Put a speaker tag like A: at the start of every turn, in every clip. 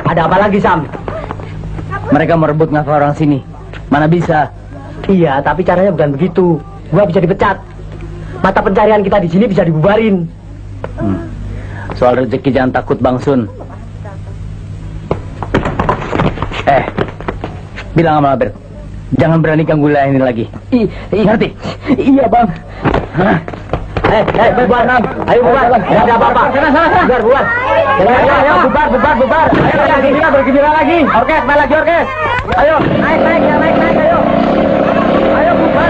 A: Ada apa lagi, Sam?
B: Mereka merebut ngaku orang sini. Mana bisa?
A: Iya, tapi caranya bukan begitu. Gua bisa dipecat. Mata pencarian kita di sini bisa dibubarin.
B: Soal rezeki jangan takut, Bang Sun. Bilang sama Albert, jangan berani ganggu wilayah ini lagi. Ngerti?
A: Iya, Bang. Bubar, Nam. Ayo bubar. Tidak ada apa-apa. Bubar, bubar. Ayo, bubar. Ayo, bergembira lagi. Orkes, main lagi orkes. Ayo, naik, ayo. Ayo, bubar.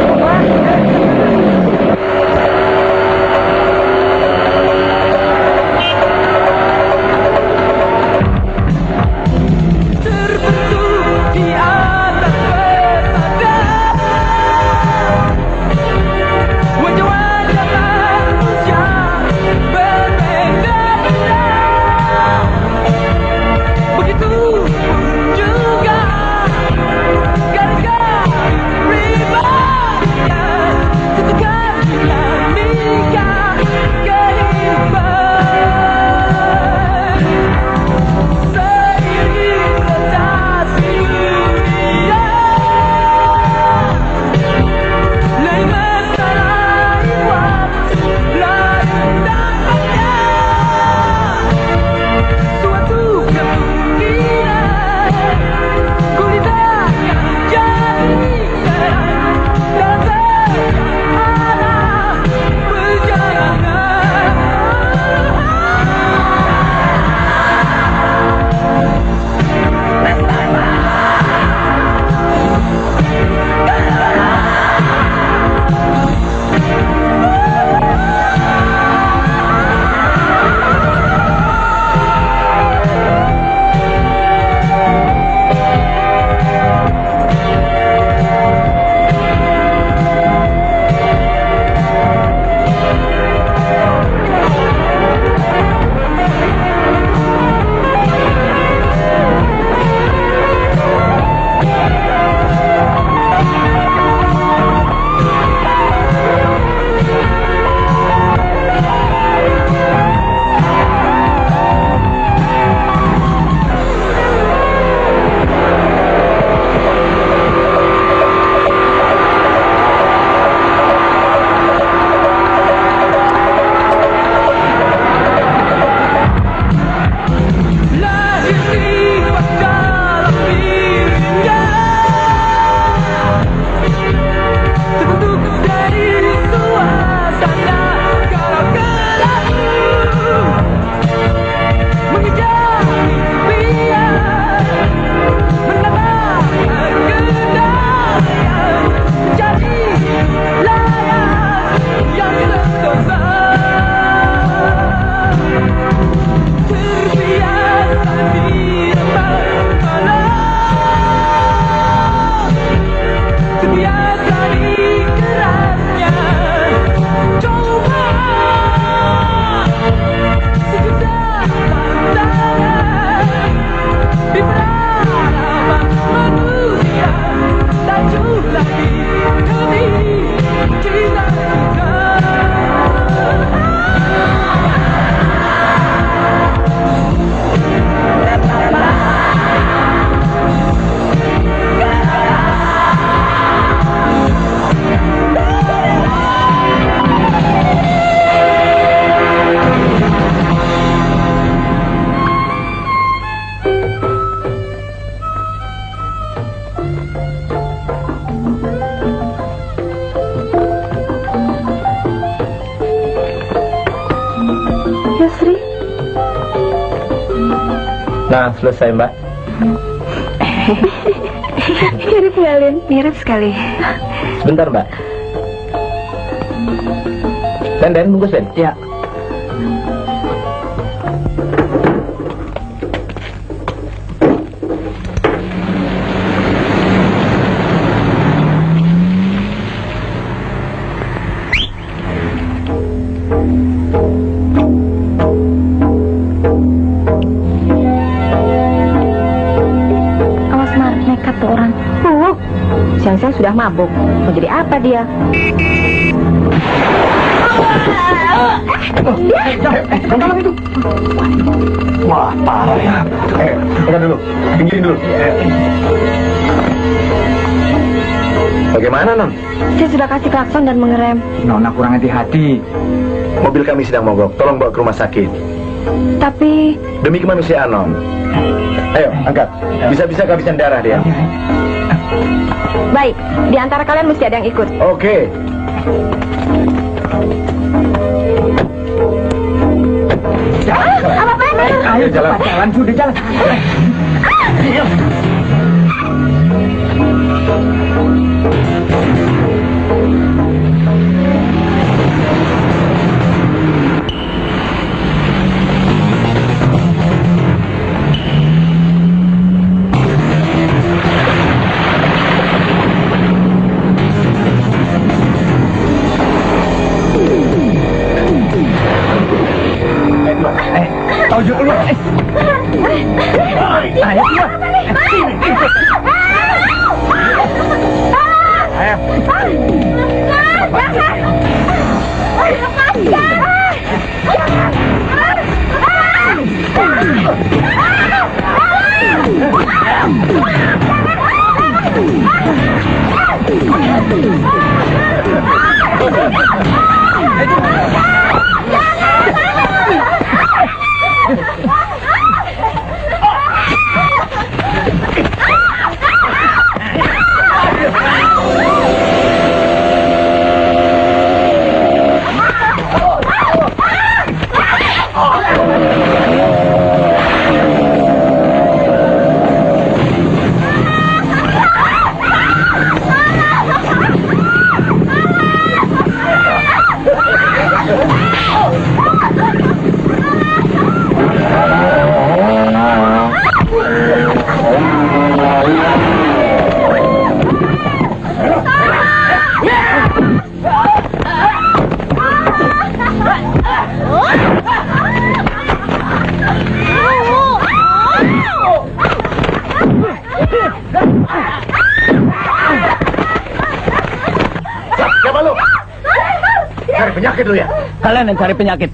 B: Nah, selesai, Mbak.
C: Mirip nggak, Lin? Mirip sekali.
B: Sebentar, Mbak. Den, bungkus, Den.
A: Ya.
C: tuh orang. Siang-siang sudah mabuk. Mau jadi apa dia?
A: Tolong itu. Wah, parah ya. Pegang dulu. Pinggirin dulu. Bagaimana, Non?
C: Saya sudah kasih klakson dan mengerem.
B: Nona kurang hati-hati.
A: Mobil kami sedang mogok. Tolong bawa ke rumah sakit.
C: Tapi
A: Demi kemanusiaan, Non. Ayo, angkat. Bisa-bisa kehabisan darah dia.
C: baik, di antara kalian mesti ada yang ikut.
A: Oke.
C: Apa-apaan?
A: Ayo, jalan.
B: Jalan sudah jalan. Tahu dulu. Ayo keluar.
A: Siapa lu? Cari penyakit lu ya?
B: Kalian yang cari penyakit.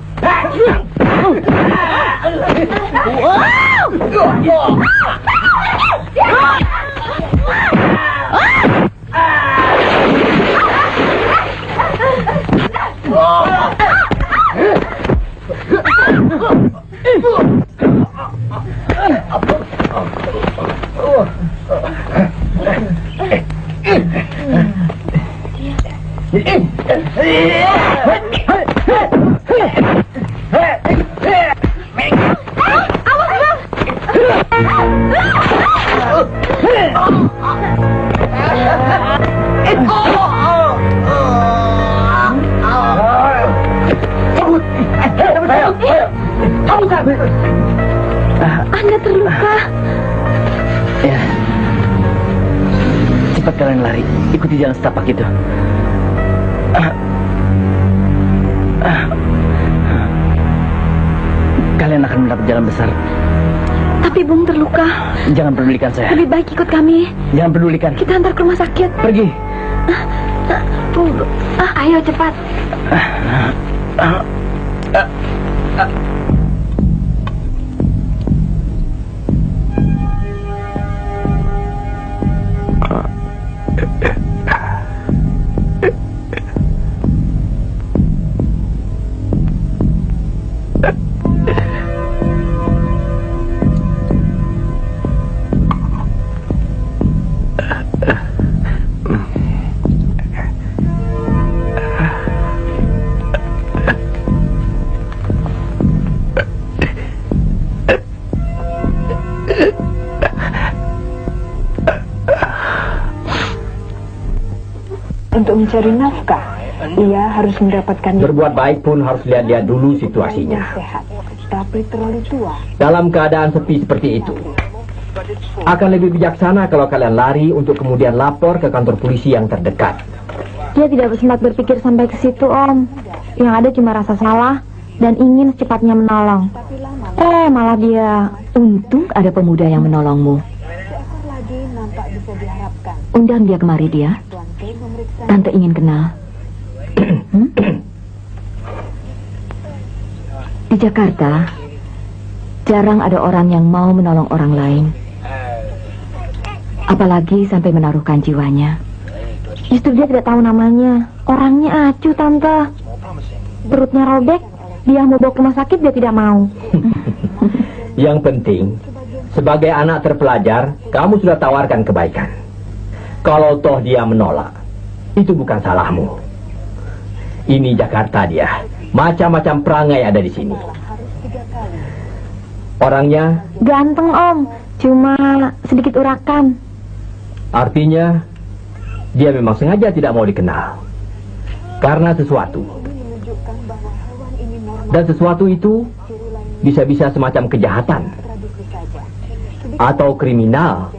C: Anda terluka.
B: Ya. Cepat kalian lari. Ikuti jalan setapak itu. Kalian akan mendapat jalan besar.
C: Tapi Bung terluka.
B: Jangan pedulikan saya.
C: Lebih baik ikut kami.
B: Jangan pedulikan.
C: Kita antar ke rumah sakit.
B: Pergi.
C: Ayo cepat. Untuk mencari nafkah, ia harus mendapatkan
D: Berbuat baik pun harus lihat-lihat dulu situasinya.
C: sehat. Tapi terlalu tua.
D: Dalam keadaan sepi seperti itu, akan lebih bijaksana kalau kalian lari untuk kemudian lapor ke kantor polisi yang terdekat.
C: Dia tidak sempat berpikir sampai ke situ, Om. Yang ada cuma rasa salah dan ingin secepatnya menolong. Malah dia...
E: Untung ada pemuda yang menolongmu.
C: Seekor lagi nampak di Undang dia kemari dia. Tante ingin kenal. Hmm? Di Jakarta, jarang ada orang yang mau menolong orang lain. Apalagi sampai menaruhkan jiwanya. Justru dia tidak tahu namanya. Orangnya acuh, Tante. Perutnya robek, dia mau bawa ke rumah sakit, dia tidak mau.
D: Yang penting, sebagai anak terpelajar, kamu sudah tawarkan kebaikan. Kalau toh dia menolak, itu bukan salahmu. Ini Jakarta dia. Macam-macam perangai ada di sini. Orangnya
C: ganteng, Om. Cuma sedikit urakan.
D: artinya dia memang sengaja tidak mau dikenal. Karena sesuatu. Dan sesuatu itu bisa-bisa semacam kejahatan atau kriminal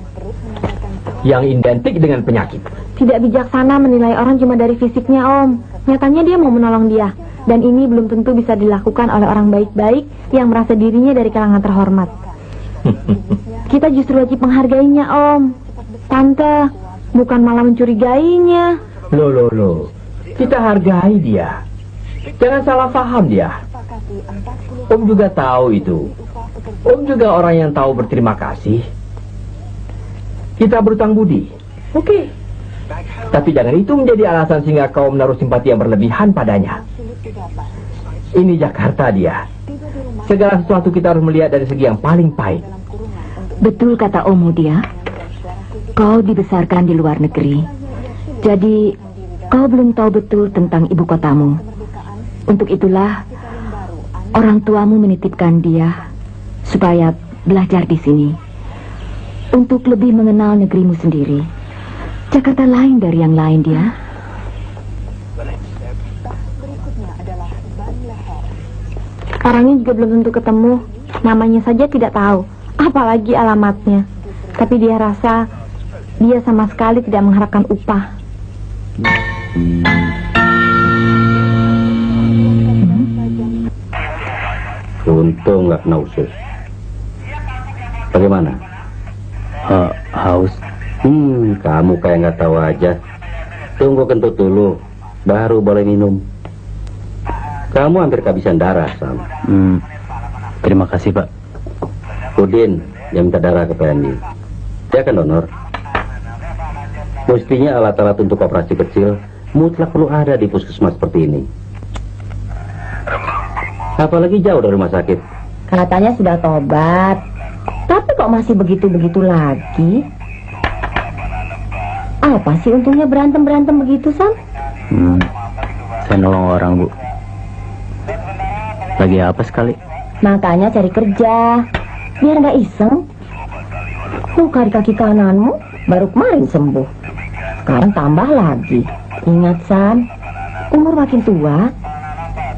D: yang identik dengan penyakit.
C: Tidak bijaksana menilai orang cuma dari fisiknya, Om. Nyatanya dia mau menolong dia. Dan ini belum tentu bisa dilakukan oleh orang baik-baik yang merasa dirinya dari kalangan terhormat. Kita justru wajib menghargainya, Om. Tante, bukan malah mencurigainya.
D: Loh. Kita hargai dia. Jangan salah paham dia. Om juga tahu itu. Om juga orang yang tahu berterima kasih. Kita berutang budi. Oke. Tapi jangan itu menjadi alasan sehingga kau menaruh simpati yang berlebihan padanya. Ini Jakarta dia. Segala sesuatu kita harus melihat dari segi yang paling pahit.
C: Betul kata Om dia. Kau dibesarkan di luar negeri. Jadi, kau belum tahu betul tentang ibu kotamu. Untuk itulah, orang tuamu menitipkan dia supaya belajar di sini. Untuk lebih mengenal negerimu sendiri. Jakarta lain dari yang lain dia. Orangnya juga belum tentu ketemu. Namanya saja tidak tahu. Apalagi alamatnya. Tapi dia rasa dia sama sekali tidak mengharapkan upah.
A: Untung nggak kena usus. Bagaimana?
B: Haus.
A: Kamu kayak nggak tahu aja. Tunggu kentut dulu, baru boleh minum. Kamu hampir kehabisan darah, Sam.
B: Terima kasih, Pak.
A: Udin yang minta darah ke PNI. Dia akan donor. Mestinya alat-alat untuk operasi kecil mutlak perlu ada di puskesmas seperti ini. Apalagi jauh dari rumah sakit.
C: Katanya sudah tobat. Tapi kok masih begitu-begitu lagi? Apa sih untungnya berantem-berantem begitu, Sam?
B: Saya nolong orang, Bu. Lagi apa sekali?
C: Makanya cari kerja. Biar nggak iseng. Luka di kaki kananmu baru kemarin sembuh. Sekarang tambah lagi. Ingat, Sam, umur makin tua,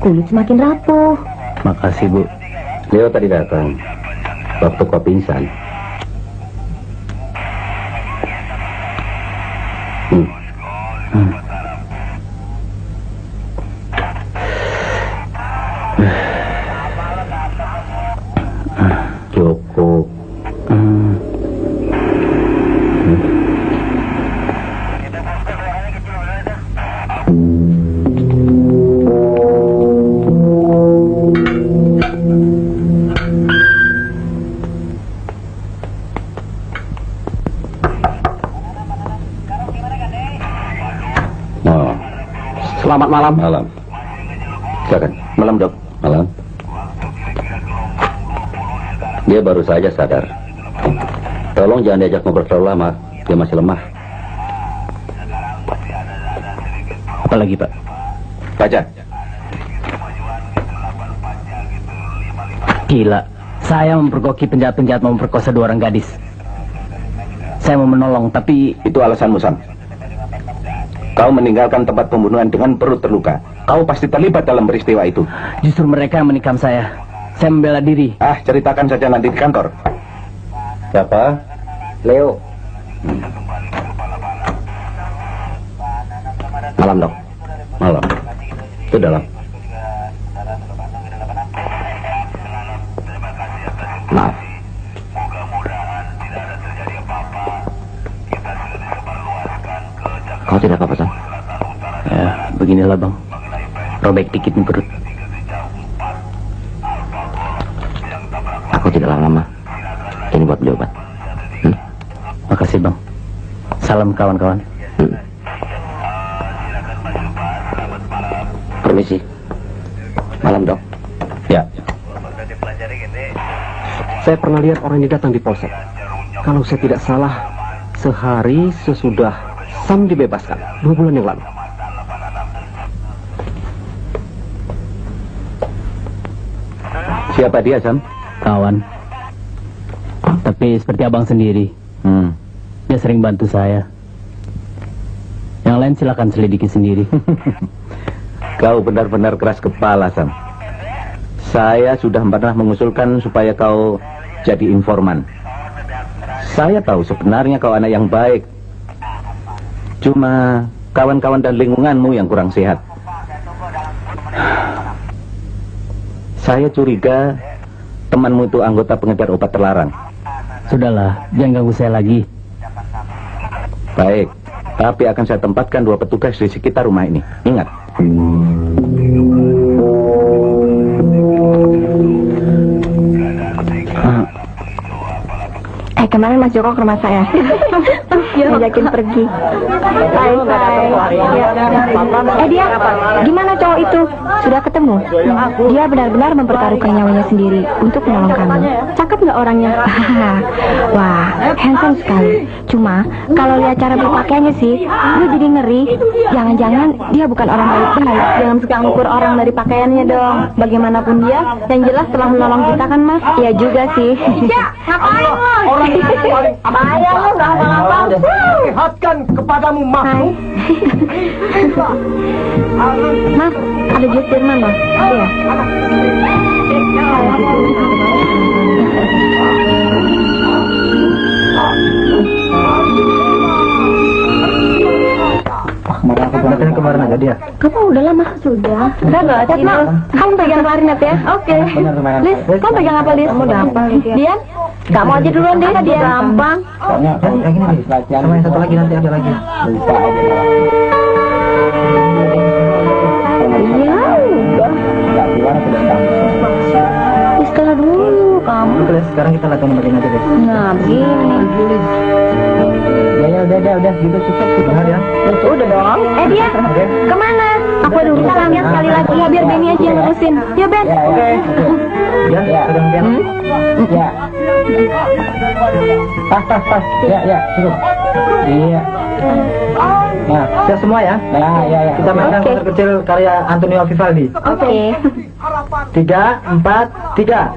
C: kulit semakin rapuh.
B: Makasih, Bu.
A: Leo tadi datang waktu kau pingsan. Cukup.
B: Selamat malam.
A: Malam. Silakan.
B: Malam, Dok.
A: Malam. Dia baru saja sadar. Tolong jangan diajak ngobrol terlalu lama. Dia masih lemah.
B: Apa lagi, Pak?
A: Baca.
B: Gila. Saya mempergoki penjahat-penjahat mau memperkosa 2 orang gadis. Saya mau menolong, tapi...
E: Itu alasanmu, Sam. Kau meninggalkan tempat pembunuhan dengan perut terluka. Kau pasti terlibat dalam peristiwa itu.
B: Justru mereka yang menikam saya. Saya membela diri.
E: Ceritakan saja nanti di kantor.
A: Siapa? Leo.
E: Malam, Dok.
A: Malam. Itu dalam.
E: Maaf.
A: Kau tidak apa-apa, Sam?
B: Ya, beginilah bang. Robek dikit nih perut.
A: Aku tidak lama-lama. Ini buat beli obat.
B: Makasih bang. Salam kawan-kawan.
A: Permisi. Malam, Dok.
E: Ya.
F: Saya pernah lihat orang ini datang di polsek. Kalau saya tidak salah, sehari sesudah Sam dibebaskan 2 bulan yang lalu.
E: Siapa dia, Sam?
B: Kawan. Tapi seperti abang sendiri, dia sering bantu saya. Yang lain silakan selidiki sendiri.
E: Kau benar-benar keras kepala, Sam. Saya sudah pernah mengusulkan supaya kau jadi informan. Saya tahu sebenarnya kau anak yang baik. Cuma kawan-kawan dan lingkunganmu yang kurang sehat. Saya curiga temanmu itu anggota pengedar obat terlarang.
B: Sudahlah, jangan ganggu saya lagi.
E: Baik, tapi akan saya tempatkan 2 petugas di sekitar rumah ini. Ingat.
C: Kemarin Mas Joko ke rumah saya. Ngajakin pergi. Dia, gimana cowok itu? Sudah ketemu? Dia benar-benar mempertaruhkan nyawanya sendiri untuk menolong kamu. Cakep nggak orangnya? Wah, handsome sekali. Cuma, kalau lihat cara berpakaiannya sih, gue jadi ngeri. Jangan-jangan dia bukan orang baik-baik. Jangan suka ngukur orang dari pakaiannya dong. Bagaimanapun dia, yang jelas telah menolong kita kan, Mas? Iya juga sih. Ngapain lo? Orang bahaya lo, nggak apa-apa.
A: Lihatkan kepadamu makhluk.
C: Mas, ada jus Jerman loh. Iya.
A: Kemarin kemarin aja dia.
C: Kamu udah lama? Sudah. Udah nggak? Mak, kamu pegang klarinet ya? Oke. Liz, kamu pegang apa, Liz? Kamu udah apa? Dian? Kamu aja duluan deh, Dian. Gampang.
A: Yang ini nih. Sama yang satu lagi nanti ada lagi.
C: Iya, udah. Istirahat dulu kamu.
A: Oke, sekarang kita latihan begini aja deh.
C: Nah, begini.
A: Ya udah gitu cukup benar ya.
C: Udah dong. Dia, kemana? Aku ada urusan ya sekali lagi. Ya biar Benny aja yang ngurusin. Ya Ben.
A: Oke. Ya, sudah Ben. Ya. Pas. Ya, cukup. Iya. Nah, siap semua ya? Ya. Kita mainkan konser kecil karya Antonio Vivaldi.
C: Oke.
A: 3, 4, 3.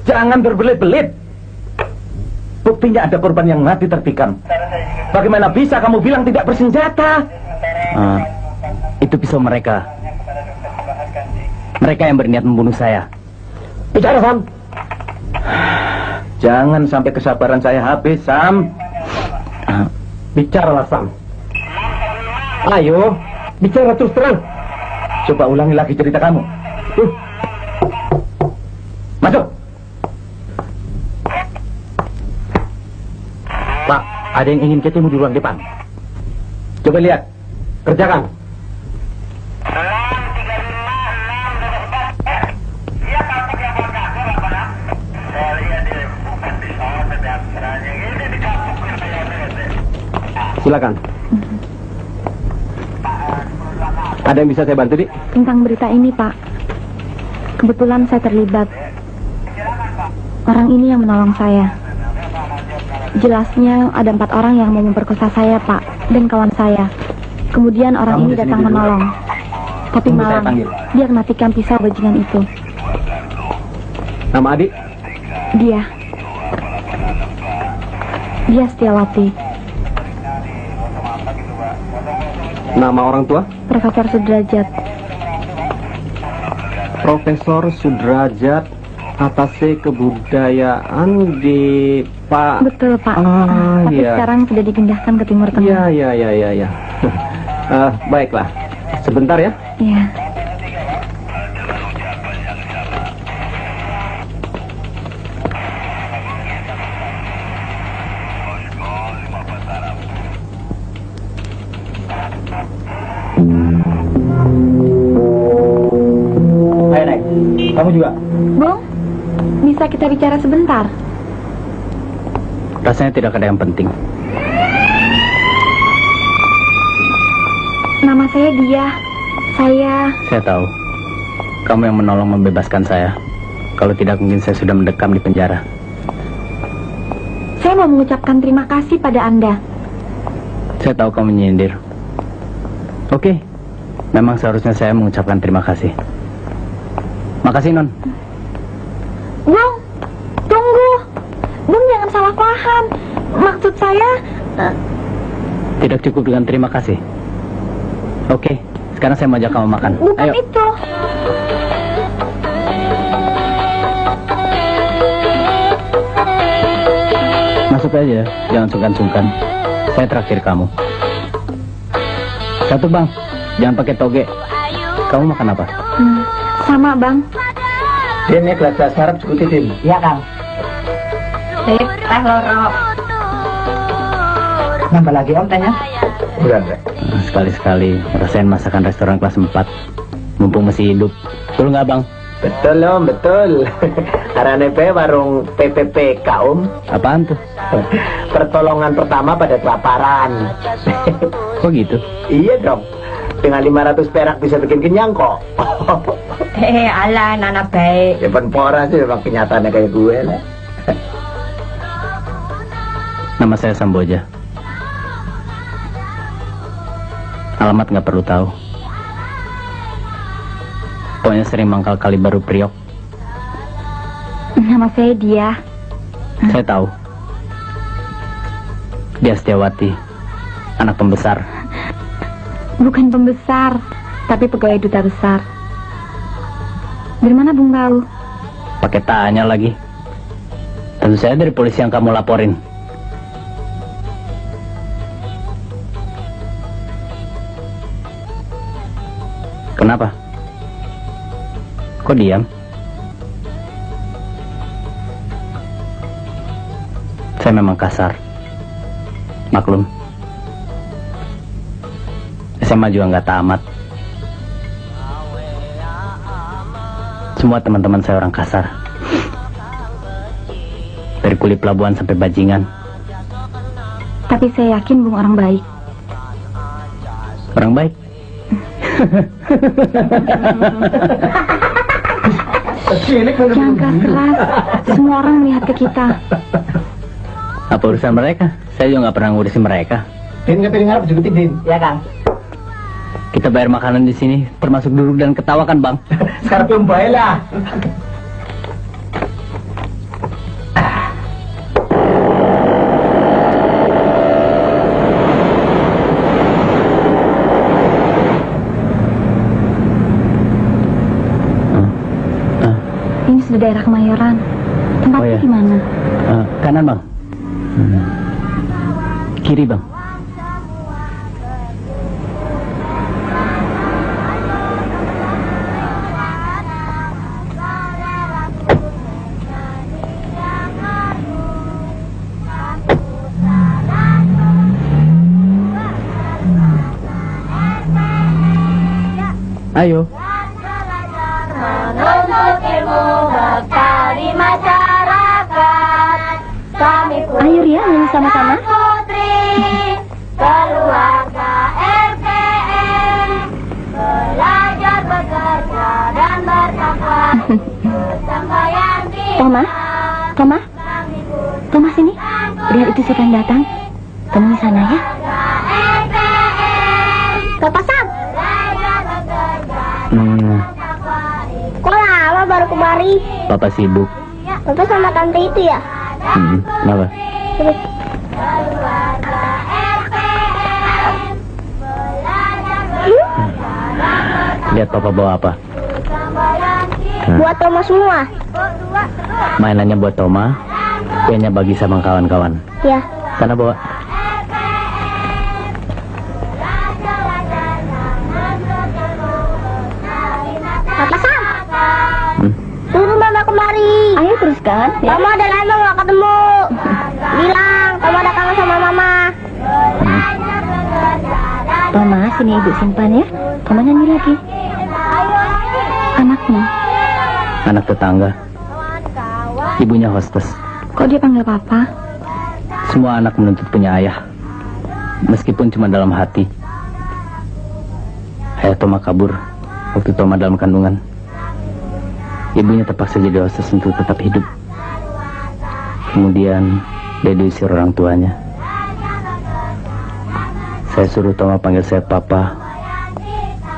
E: Jangan berbelit-belit. Buktinya ada korban yang mati tertikam. Bagaimana bisa kamu bilang tidak bersenjata?
B: Itu pisau mereka. Mereka yang berniat membunuh saya.
A: Bicara, Sam.
E: Jangan sampai kesabaran saya habis, Sam.
A: Bicaralah, Sam. Ayo, bicara terus terang.
E: Coba ulangi lagi cerita kamu. Masuk.
A: Pak, ada yang ingin ketemu di ruang depan.
E: Coba lihat.
A: Kerjakan. Silakan. Ada yang bisa saya bantu, Dik?
C: Tentang berita ini, Pak. Kebetulan saya terlibat. Orang ini yang menolong saya. Jelasnya ada 4 orang yang mau memperkosa saya, Pak, dan kawan saya. Kemudian orang ini datang menolong. Tapi malam, dia matikan pisau bajingan itu.
A: Nama adik?
C: Dia Setiawati.
A: Nama orang tua?
C: Profesor Sudrajat.
A: Profesor Sudrajat
F: Atase kebudayaan di Pak.
C: Betul, Pak.
F: Ah,
C: Tapi
F: iya.
C: sekarang sudah dipindahkan ke Timur Tengah.
F: Ya. Baiklah. Sebentar ya.
C: Iya.
A: Ayo naik. Kamu juga.
C: Bung, bisa kita bicara sebentar?
B: Rasanya tidak ada yang penting.
C: Nama saya Dia.
B: Saya tahu. Kamu yang menolong membebaskan saya. Kalau tidak mungkin saya sudah mendekam di penjara.
C: Saya mau mengucapkan terima kasih pada Anda.
B: Saya tahu kamu nyindir. Oke. Memang seharusnya saya mengucapkan terima kasih. Makasih, Non.
C: Bung, tunggu. Bung, jangan salah paham. Maksud saya...
B: Tidak cukup dengan terima kasih. Oke. Sekarang saya mau ajak kamu makan.
C: Bukan
B: Ayo.
C: itu.
B: Masuk aja. Jangan sungkan-sungkan. Saya traktir kamu. Satu, Bang. Jangan pakai toge. Kamu makan apa?
C: Sama, Bang.
A: Din, ini gelas sarap cukup Din. Iya, Kang.
C: Teh loro.
A: Nambah lagi Om tehnya? Udah, Andre.
B: Sekali-sekali rasain masakan restoran kelas 4. Mumpung masih hidup. Betul nggak, Bang?
A: Betul Om, betul. Arane warung PPPK Om.
B: Apaan tuh?
A: Pertolongan pertama pada kelaparan.
B: Kok gitu?
A: Iya dong. Dengan 500 perak bisa bikin kenyang kok.
C: Alah, nana baik.
A: Ya penpora sih memang kenyataannya kayak gue lah.
B: Nama saya Samboja. Alamat nggak perlu tahu. Pokoknya sering mangkal kali baru Priok.
C: Nama saya Dia.
B: Saya tahu. Dia Setiawati, anak pembesar.
C: Bukan pembesar, tapi pegawai duta besar. Dari mana Bung tahu?
B: Pakai tanya lagi. Tentu saya dari polisi yang kamu laporin. Kenapa? Kok diam? Saya memang kasar. Maklum. SMA juga nggak tamat. Semua teman-teman saya orang kasar. Dari kuli pelabuhan sampai bajingan.
C: Tapi saya yakin Bung orang baik.
B: Orang baik.
C: Jangan keras. Semua orang melihat ke kita.
B: Apa urusan mereka? Saya juga nggak pernah ngurusin mereka.
A: Din, ngepiring harap juga Din. Ya Kang.
B: Kita bayar makanan di sini, termasuk duduk dan ketawa kan, Bang?
A: Sekarang belum bayar lah.
C: Ini sudah daerah Kemayoran. Tempatnya
B: Oh, ya.
C: di mana?
B: Kanan, Bang. Kiri, Bang. Ayo.
G: Menuntut ilmu bekal di masyarakat. Kami
C: Ayo Ria, nyanyi sama-sama.
G: putri keluarga RPM belajar bekerja dan bertakwa. Bersembahyang di
C: Toma, Toma, Toma sini. Lihat itu siapa yang datang. Temui sana ya.
G: Bapak Sam, kok lama baru kemari?
B: Papa sibuk.
G: Bapak sama tante itu ya?
B: Kenapa? Lihat Papa bawa apa?
G: Buat Toma semua.
B: Mainannya buat Toma, kuenya bagi sama kawan-kawan.
G: Ya.
B: Sana bawa.
G: Papa Sam. Suruh mama kemari.
C: Ayo teruskan. Ya.
G: Mama udah lama gak ketemu. Bilang, Mama udah kangen sama Mama.
C: Toma, sini ibu simpan ya. Toma nyanyi lagi. Anaknya.
B: Anak tetangga. Ibunya hostess.
C: Kok dia panggil papa?
B: Semua anak menuntut punya ayah, meskipun cuma dalam hati. Ayah Toma kabur waktu Toma dalam kandungan. Ibunya terpaksa jadi hostess untuk tetap hidup. Kemudian dia diusir orang tuanya. Saya suruh Toma panggil saya papa,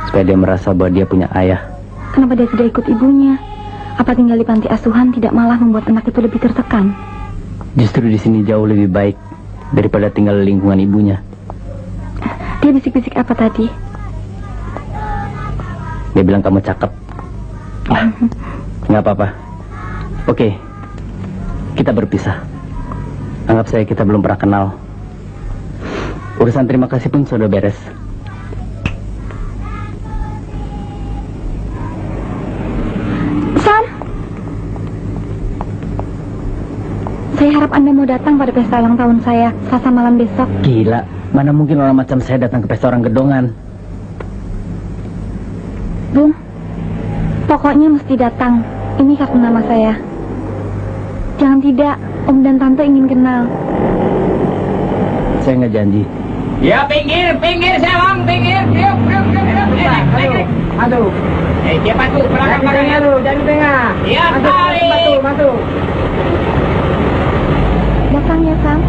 B: supaya dia merasa bahwa dia punya ayah.
C: Kenapa dia tidak ikut ibunya? Apa tinggal di panti asuhan tidak malah membuat anak itu lebih tertekan?
B: Justru di sini jauh lebih baik daripada tinggal di lingkungan ibunya.
C: Dia bisik-bisik apa tadi?
B: Dia bilang kamu cakep. Nggak apa-apa. Oke, kita berpisah. Anggap saya kita belum pernah kenal. Urusan terima kasih pun sudah beres.
C: Sam, saya harap Anda mau datang pada pesta ulang tahun saya Selasa malam besok.
B: Gila, mana mungkin orang macam saya datang ke pesta orang gedongan.
C: Bung, pokoknya mesti datang. Ini kartu nama saya. Jangan tidak, Om dan Tante ingin kenal.
B: Saya nggak janji.
A: Ya pinggir Sewang, pinggir. Yuk. Aduh. Cepat tuh, belakang-belakangnya lu, jangan di tengah. Ya, masuk.
C: Datang ya, Sam.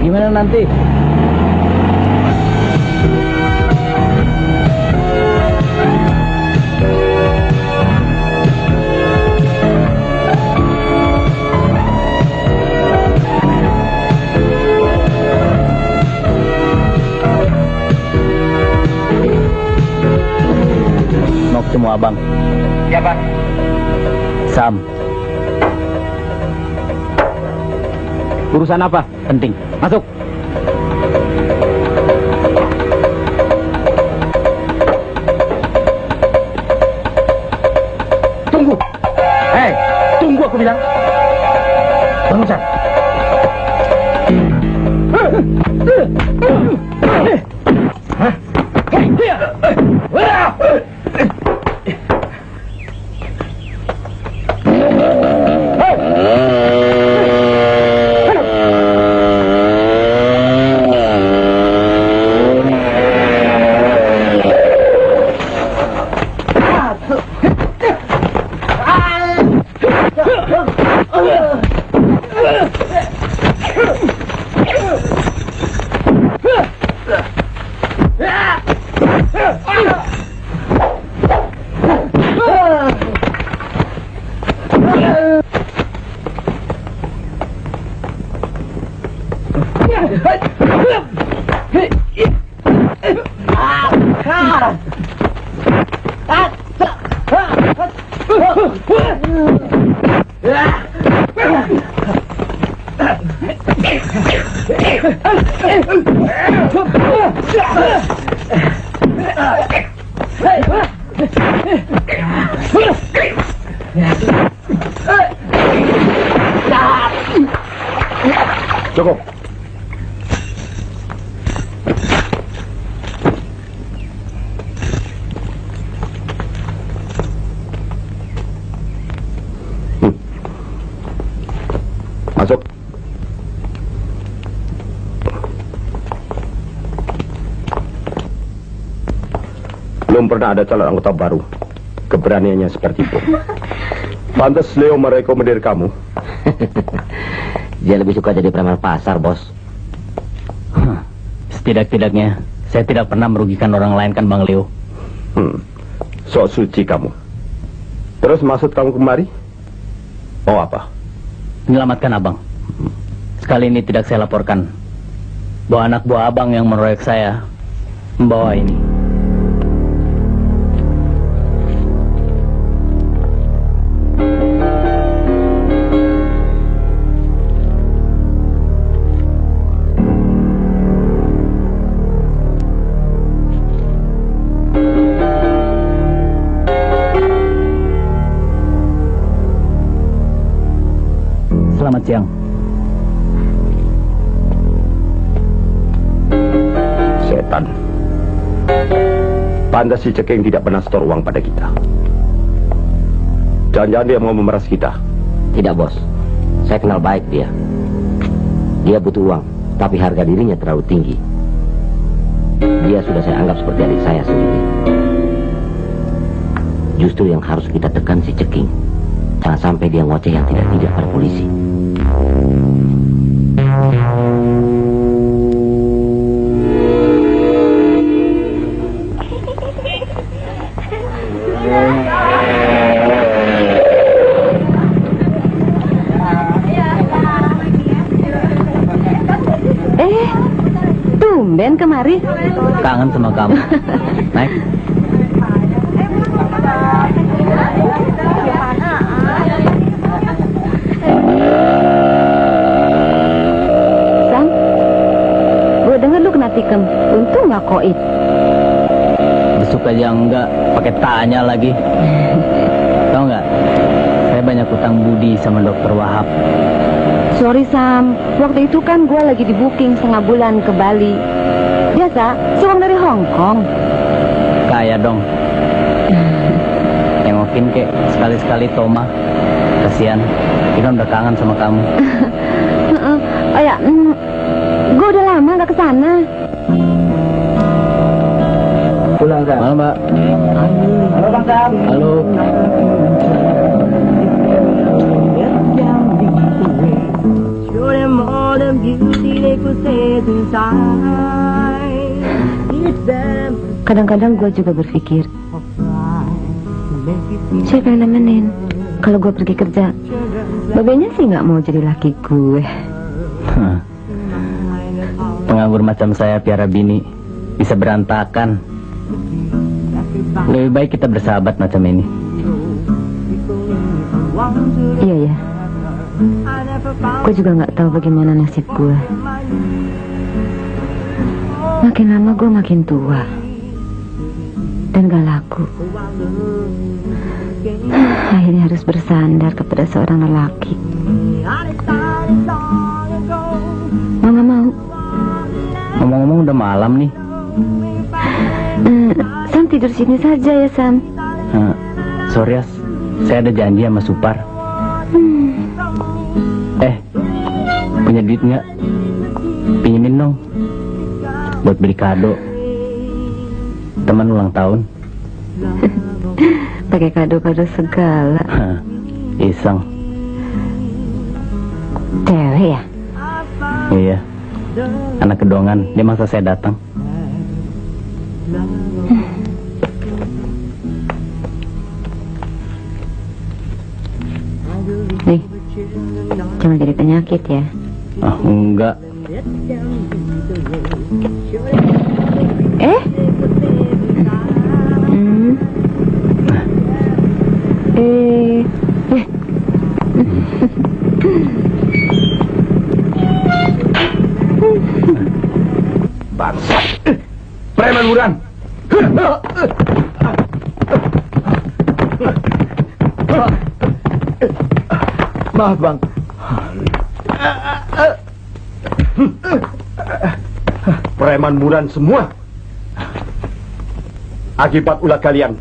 B: Gimana nanti? Mau ketemu abang.
A: Siapa?
B: Sam.
E: Urusan apa?
B: Penting.
E: Masuk.
A: Tunggu. Tunggu aku bilang. Bangun, Sam.
E: Cukup. Masuk. Belum pernah ada calon anggota baru. Keberaniannya seperti itu. Pantas Leo merekomendir kamu.
H: Dia lebih suka jadi preman pasar, bos.
B: Setidak-tidaknya saya tidak pernah merugikan orang lain, kan Bang Leo?
E: Sok suci kamu. Terus maksud kamu kemari? Mau apa?
B: Menyelamatkan abang. Sekali ini tidak saya laporkan bahwa anak buah abang yang meroyok saya membawa ini. Selamat siang.
E: Setan. Pantas si Ceking tidak pernah setor uang pada kita. Jangan-jangan dia mau memeras kita.
H: Tidak, bos. Saya kenal baik dia. Dia butuh uang, tapi harga dirinya terlalu tinggi. Dia sudah saya anggap seperti adik saya sendiri. Justru yang harus kita tekan si Ceking. Jangan sampai dia ngoceh yang tidak-tidak pada polisi.
C: Tumben kemari.
B: Kangen sama kamu. Naik.
C: Sam, gue denger lu kena tikam. Untung gak koit.
B: Besuk aja enggak, pakai tanya lagi. Tahu nggak? Saya banyak utang budi sama dokter Wahab.
C: Sorry Sam, waktu itu kan gue lagi di booking setengah bulan ke Bali. Biasa, suang dari Hong Kong.
B: Kaya dong. Nengokin kek sekali-sekali Toma. Kasihan, kita udah kangen sama kamu.
C: Oh ya, gue udah lama gak kesana.
B: Pulang kan? Halo Mbak.
A: Halo Bang Sam.
B: Halo.
C: Kadang-kadang gue juga berpikir, siapa yang nemenin kalau gue pergi kerja? Babenya sih nggak mau jadi laki gue.
B: Penganggur macam saya piara bini bisa berantakan. Lebih baik kita bersahabat macam ini.
C: Iya ya. Gue juga nggak tahu bagaimana nasib gue. Makin lama gue makin tua dan gak laku. Akhirnya harus bersandar kepada seorang lelaki. Mau nggak mau.
B: Ngomong-ngomong udah malam nih.
C: Sam tidur sini saja ya Sam.
B: Sorry As, saya ada janji sama Supar. Punya duit nggak? Pinjemin dong, buat beli kado. Teman ulang tahun.
C: Pakai kado-kado segala.
B: Iseng.
C: Cewek ya?
B: Iya. Anak kedongan, dia maksa saya datang.
C: Nih, jangan jadi penyakit ya.
B: Enggak.
E: Bangsa. Preman murahan.
A: Maaf Bang.
E: Preman murahan semua. Akibat ulah kalian,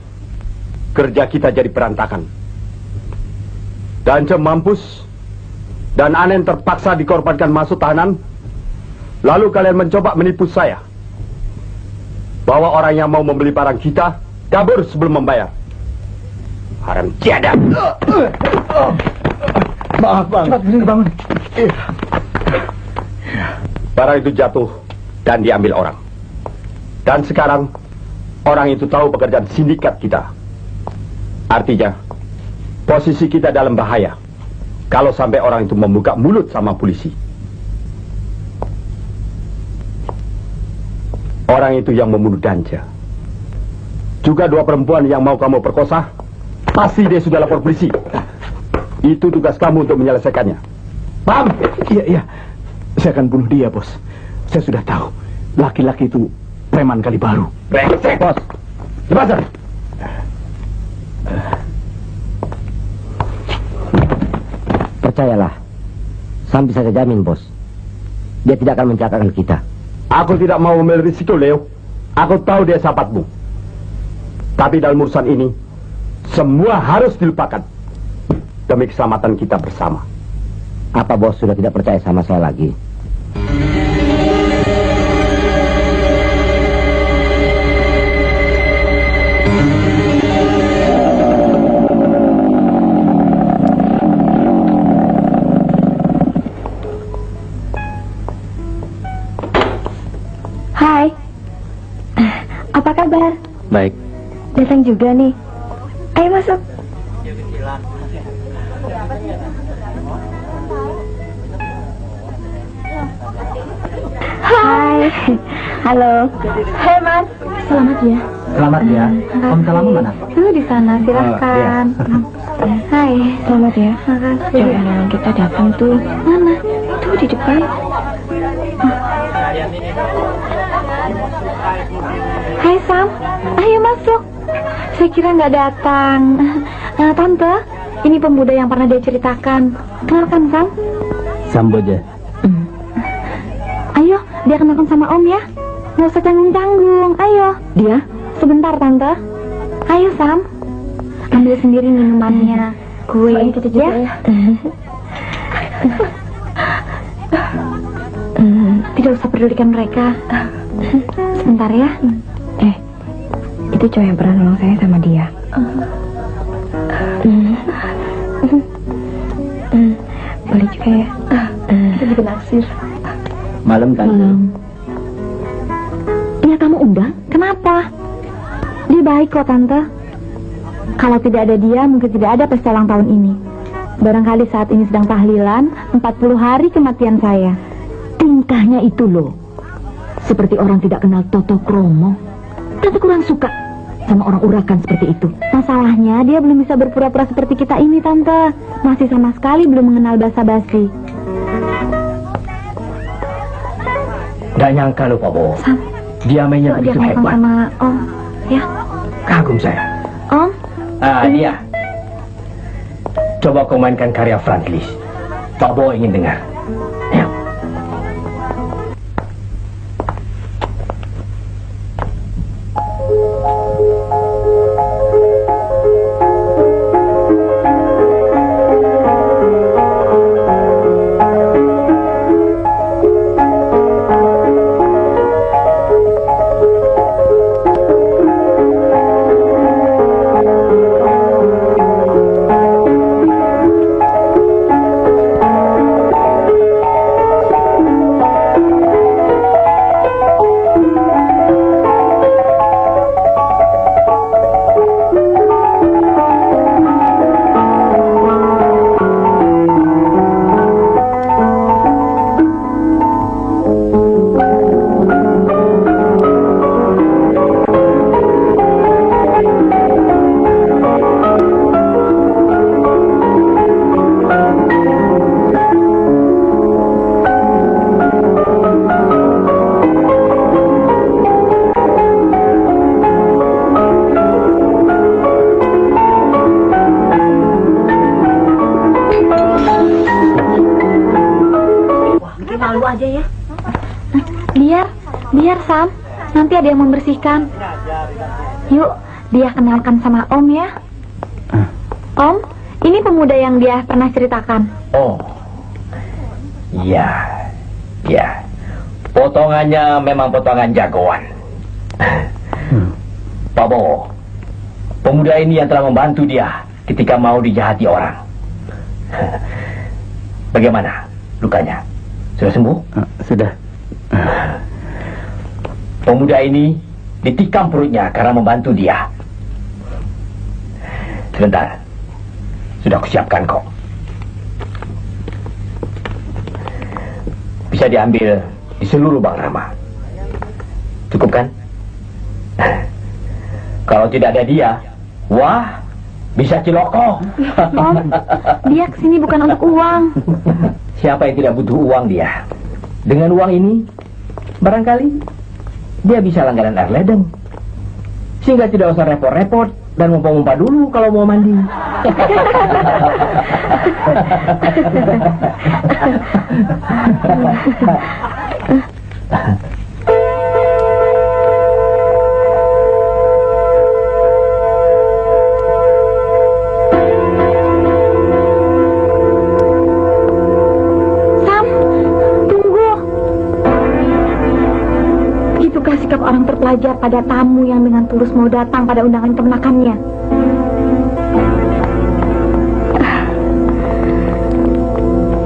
E: kerja kita jadi berantakan. Dancem mampus, dan Anen terpaksa dikorbankan masuk tahanan. Lalu kalian mencoba menipu saya, bahwa orang yang mau membeli barang kita kabur sebelum membayar. Haram tiada.
A: Maaf Bang. Cepat bangun.
E: Barang itu jatuh dan diambil orang. Dan sekarang orang itu tahu pekerjaan sindikat kita. Artinya posisi kita dalam bahaya kalau sampai orang itu membuka mulut sama polisi. Orang itu yang membunuh Danja, juga 2 perempuan yang mau kamu perkosa, pasti dia sudah lapor polisi. Itu tugas kamu untuk menyelesaikannya. Paham?
A: Iya. Saya akan bunuh dia, Bos. Saya sudah tahu. Laki-laki itu preman kali baru.
E: Brengsek, Bos. Lepasan.
H: Percayalah, Sam bisa saya jamin, bos. Dia tidak akan mencelakakan kita.
I: Aku tidak mau mengambil risiko, Leo. Aku tahu dia sahabatmu. Tapi dalam urusan ini, semua harus dilupakan demi keselamatan kita bersama.
H: Apa bos sudah tidak percaya sama saya lagi?
C: Hai. Apa kabar?
B: Baik.
C: Datang juga nih. Ayo masuk. Hai. Halo. Hai Mas. Selamat ya.
A: Selamat ya. Om Salamu mana?
C: Di sana, silahkan. Hai, selamat ya. Makasih. Jangan kita datang tuh. Mana? Tuh di depan. Hai Sam, ayo masuk. Saya kira nggak datang. Tante, ini pemuda yang pernah dia ceritakan. Kenalkan Sam.
B: Samboja.
C: Ayo, dia kenalkan sama Om ya. Nggak usah canggung-canggung. Ayo. Dia? Sebentar Tante. Ayo Sam. Ambil sendiri minumannya. Kue kita juga ya. Tidak usah pedulikan mereka. Sebentar ya. Itu cowok yang pernah nolong saya sama dia. Boleh juga ya. Kita juga naksir.
B: Malam kan?
C: Ya kamu undang? Kenapa? Dia baik kok Tante. Kalau tidak ada dia, mungkin tidak ada pesta ulang tahun ini. Barangkali saat ini sedang tahlilan 40 hari kematian saya. Tingkahnya itu loh, seperti orang tidak kenal Toto Kromo. Tante kurang suka sama orang urakan seperti itu. Masalahnya dia belum bisa berpura-pura seperti kita ini Tante. Masih sama sekali belum mengenal basa-basi.
D: Nggak nyangka loh Pak Bo.
C: Sam,
D: Dia mainnya begitu
C: dia
D: hebat.
C: sama Om ya.
D: Kagum saya.
C: Om,
D: Dia. Coba kau mainkan karya Franz Liszt. Pak Bo ingin dengar. Ayo.
C: Biar Sam, nanti ada yang membersihkan. Yuk, dia kenalkan sama Om ya. Om, ini pemuda yang dia pernah ceritakan.
D: Oh, iya, ya. Potongannya memang potongan jagoan. Pak Bo, pemuda ini yang telah membantu dia ketika mau dijahati orang. Bagaimana lukanya? Sudah sembuh?
B: Sudah.
D: Pemuda ini ditikam perutnya karena membantu dia. Sebentar, sudah kusiapkan kok. Bisa diambil di seluruh Bang Rama. Cukup kan? Kalau tidak ada dia, wah, bisa ciloko.
C: Om, dia kesini bukan untuk uang.
D: Siapa yang tidak butuh uang dia? Dengan uang ini, barangkali dia bisa langganan air ledeng. Sehingga tidak usah repot-repot dan ngumpah-ngumpah dulu kalau mau mandi.
C: Sikap orang terpelajar pada tamu yang dengan tulus mau datang pada undangan kemenakannya.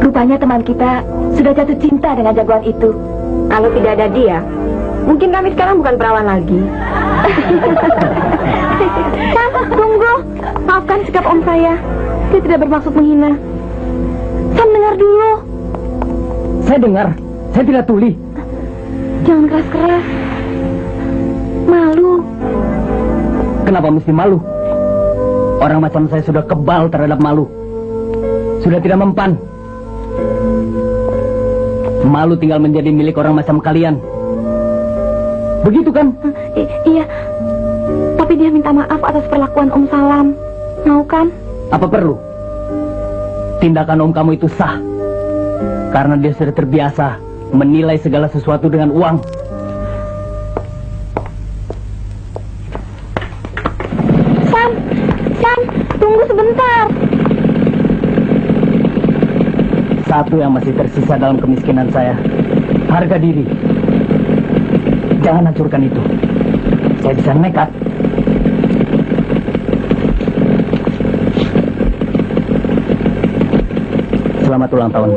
C: Rupanya teman kita sudah jatuh cinta dengan jagoan itu.
G: Kalau tidak ada dia, mungkin kami sekarang bukan perawan lagi.
C: Sam, tunggu. Maafkan sikap om saya. Dia tidak bermaksud menghina. Sam, dengar dulu.
B: Saya dengar. Saya tidak tuli.
C: Jangan keras-keras. Malu.
B: Kenapa mesti malu? Orang macam saya sudah kebal terhadap malu. Sudah tidak mempan. Malu tinggal menjadi milik orang macam kalian. Begitu kan?
C: Iya. Tapi dia minta maaf atas perlakuan Om Salam. Mau kan?
B: Apa perlu? Tindakan om kamu itu sah. Karena dia sudah terbiasa menilai segala sesuatu dengan uang.
C: Sam, tunggu sebentar.
B: Satu yang masih tersisa dalam kemiskinan saya, harga diri. Jangan hancurkan itu. Saya bisa nekat. Selamat ulang tahun.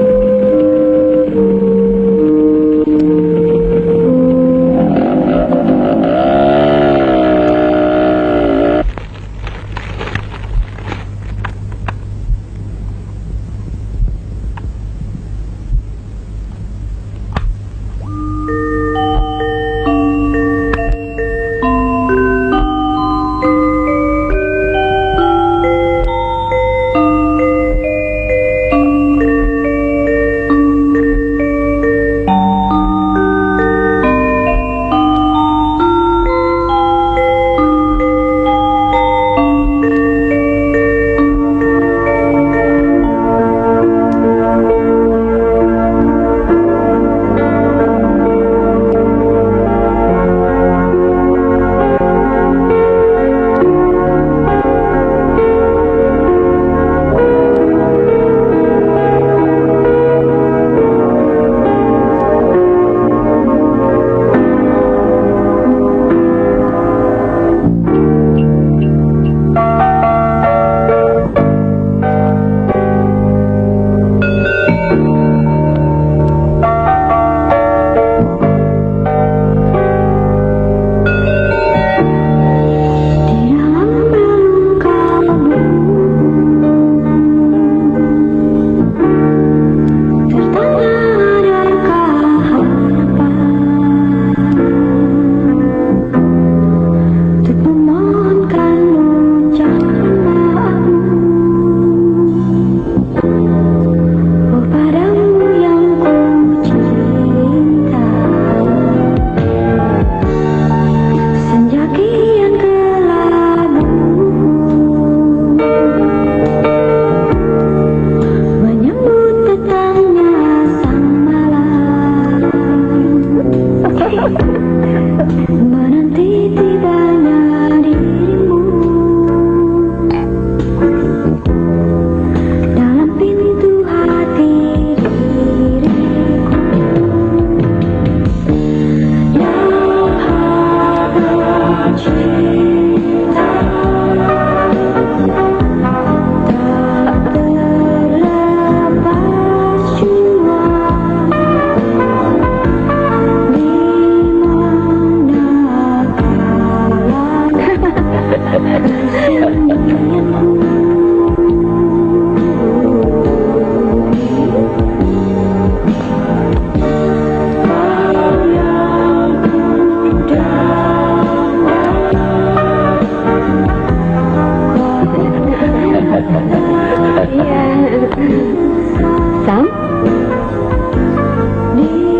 C: Sam?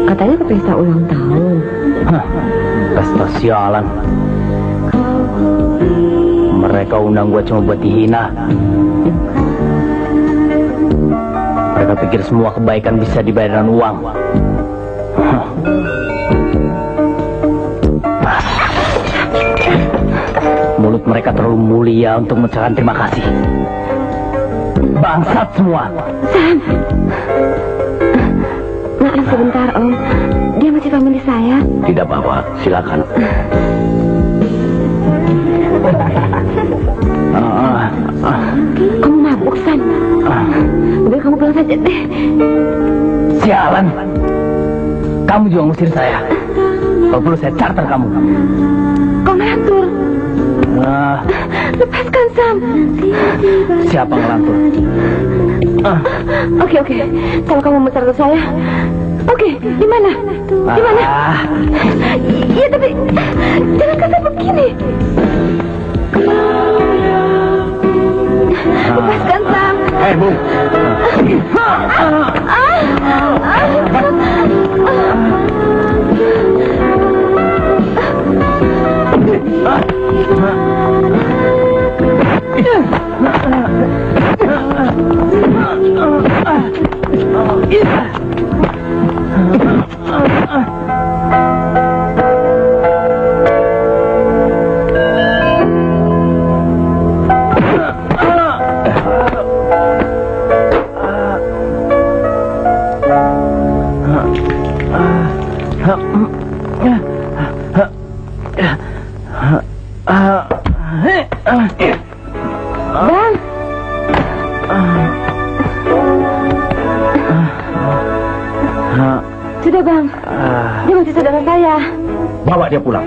C: Katanya ke pesta ulang tahun.
B: Pesta sialan. Mereka undang gua cuma buat dihina. Mereka pikir semua kebaikan bisa dibayar dengan uang. Mulut mereka terlalu mulia untuk mengucapkan terima kasih. Bangsat semua.
C: Sam. Maaf sebentar, Om. Dia masih famili saya.
H: Tidak apa-apa, silakan.
C: Kamu mabuk, Sam. Udah kamu pulang saja deh.
B: Sialan. Kamu juga ngusir saya. Kalau perlu saya charter kamu.
C: Kau melantur. Lepaskan, Sam.
B: Siapa ngelantur?
C: Oke. Kalau kamu mau charter saya. Oke, di mana? Di mana? Iya, tapi jangan kasar begini. Lepaskan, Sam.
I: Bung.
C: Bang. Sudah, Bang. Dia masih saudara saya.
I: Bawa dia pulang.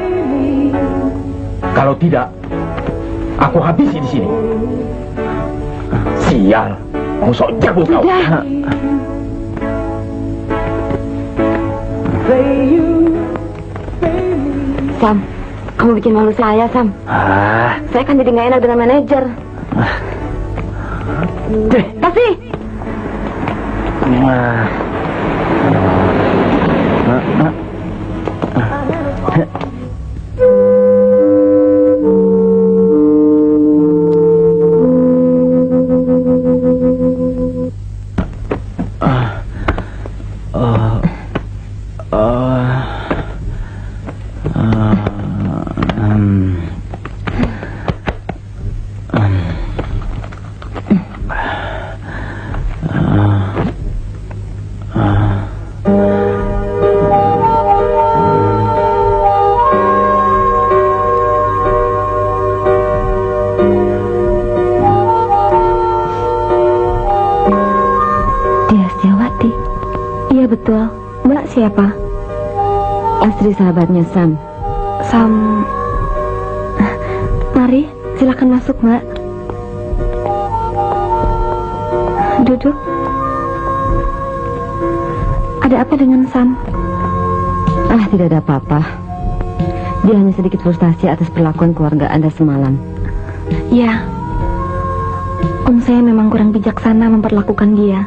I: Kalau tidak, aku habisi di sini. Sial, musuh jago kau.
C: Sudah. Sam, kamu bikin malu saya, Sam. Saya kan jadi nggak enak dengan manajer. Kasih. Iya betul. Mbak siapa? Astri, sahabatnya Sam. Sam. Mari, silakan masuk, Mbak. Duduk. Ada apa dengan Sam? Tidak ada apa-apa. Dia hanya sedikit frustasi atas perlakuan keluarga Anda semalam. Ya. Om saya memang kurang bijaksana memperlakukan dia.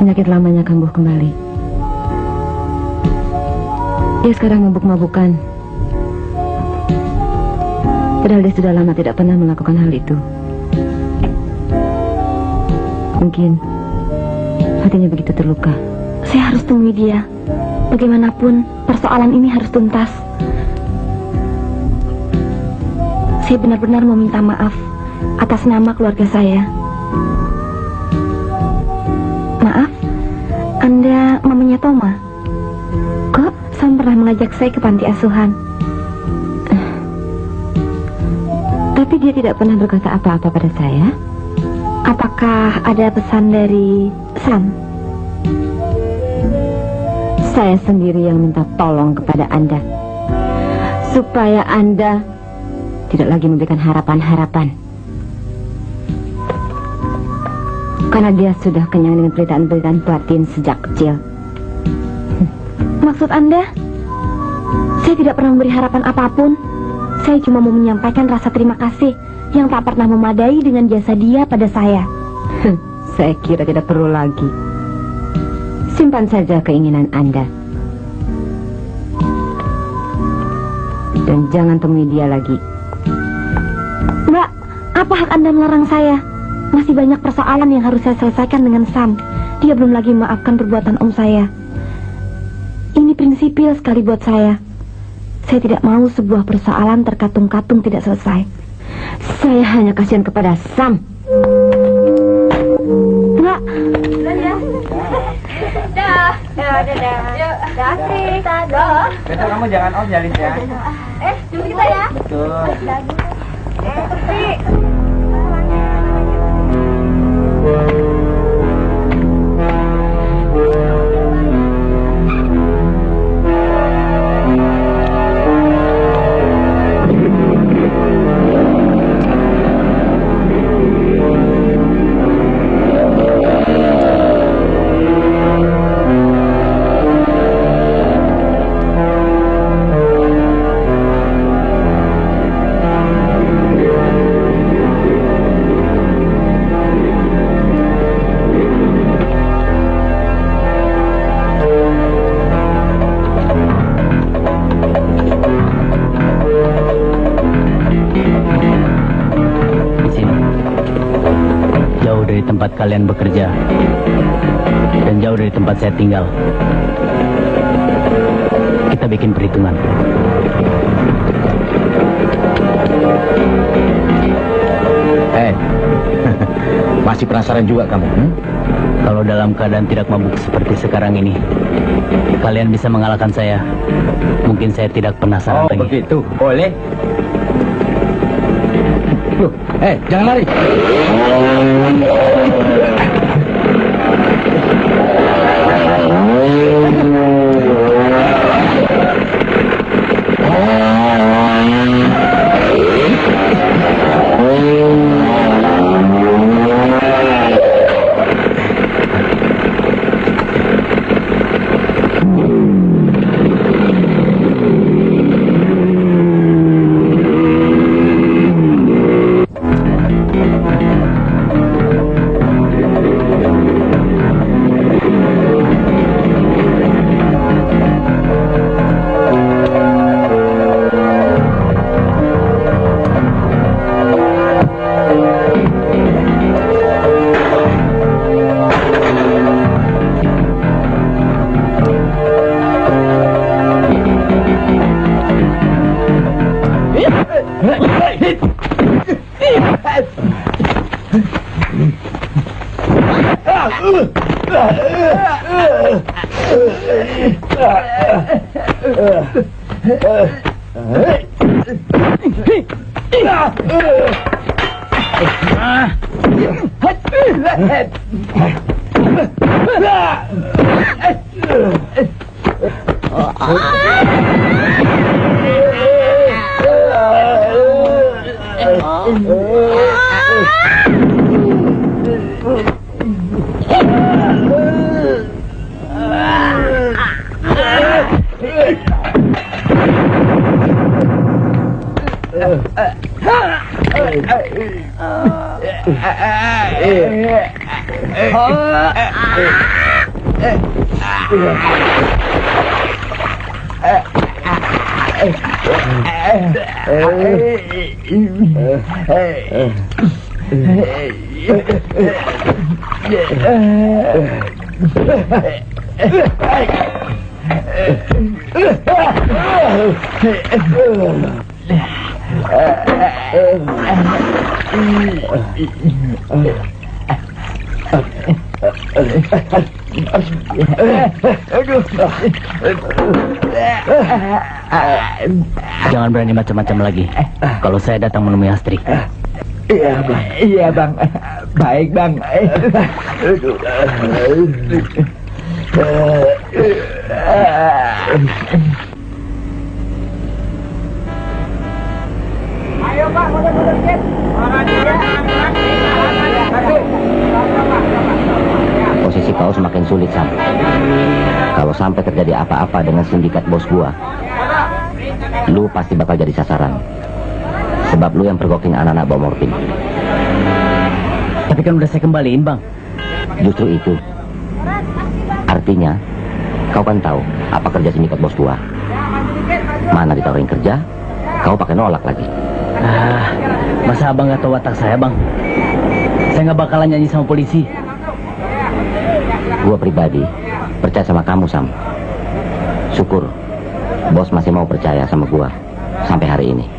C: Penyakit lamanya kambuh kembali. Dia sekarang mabuk-mabukan. Padahal dia sudah lama tidak pernah melakukan hal itu. Mungkin hatinya begitu terluka. Saya harus temui dia. Bagaimanapun persoalan ini harus tuntas. Saya benar-benar meminta maaf atas nama keluarga saya. Maaf, Anda mamanya Toma? Kok Sam pernah mengajak saya ke panti asuhan? Tapi dia tidak pernah berkata apa-apa pada saya. Apakah ada pesan dari Sam? Saya sendiri yang minta tolong kepada Anda, supaya Anda tidak lagi memberikan harapan-harapan. Karena dia sudah kenyang dengan penderitaan batin sejak kecil. Maksud Anda? Saya tidak pernah memberi harapan apapun. Saya cuma mau menyampaikan rasa terima kasih yang tak pernah memadai dengan jasa dia pada saya. Saya kira tidak perlu lagi. Simpan saja keinginan Anda. Dan jangan temui dia lagi. Mbak, apa hak Anda melarang saya? Masih banyak persoalan yang harus saya selesaikan dengan Sam. Dia belum lagi memaafkan perbuatan om saya. Ini prinsipil sekali buat saya. Saya tidak mau sebuah persoalan terkatung-katung tidak selesai. Saya hanya kasihan kepada Sam. Mbak.
A: Besok kamu jangan om jalis ya.
G: Dulu kita ya.
A: Betul.
B: Tempat kalian bekerja dan jauh dari tempat saya tinggal. Kita bikin perhitungan.
E: Masih penasaran juga kamu?
B: Kalau dalam keadaan tidak mabuk seperti sekarang ini, kalian bisa mengalahkan saya. Mungkin saya tidak penasaran lagi.
E: Oh begitu, boleh. Loh, jangan lari.
B: Jangan berani macam-macam lagi. Kalau saya datang menemui Astri.
A: Iya bang. Baik bang. Ayo pak, mundur dikit.
H: Posisi kau semakin sulit, Sam. Kalau sampai terjadi apa-apa dengan sindikat bos gua, lu pasti bakal jadi sasaran. Sebab lu yang pergokin anak-anak bawa morfin.
B: Tapi kan udah saya kembaliin, Bang.
H: Justru itu. Artinya, kau kan tahu apa kerja sindikat bos gua. Mana ditawarin kerja, Kau pakai nolak lagi.
B: Masa abang gak tahu watak saya, Bang? Saya gak bakalan nyanyi sama polisi.
H: Gua pribadi percaya sama kamu, Sam. Syukur bos masih mau percaya sama gua sampai hari ini.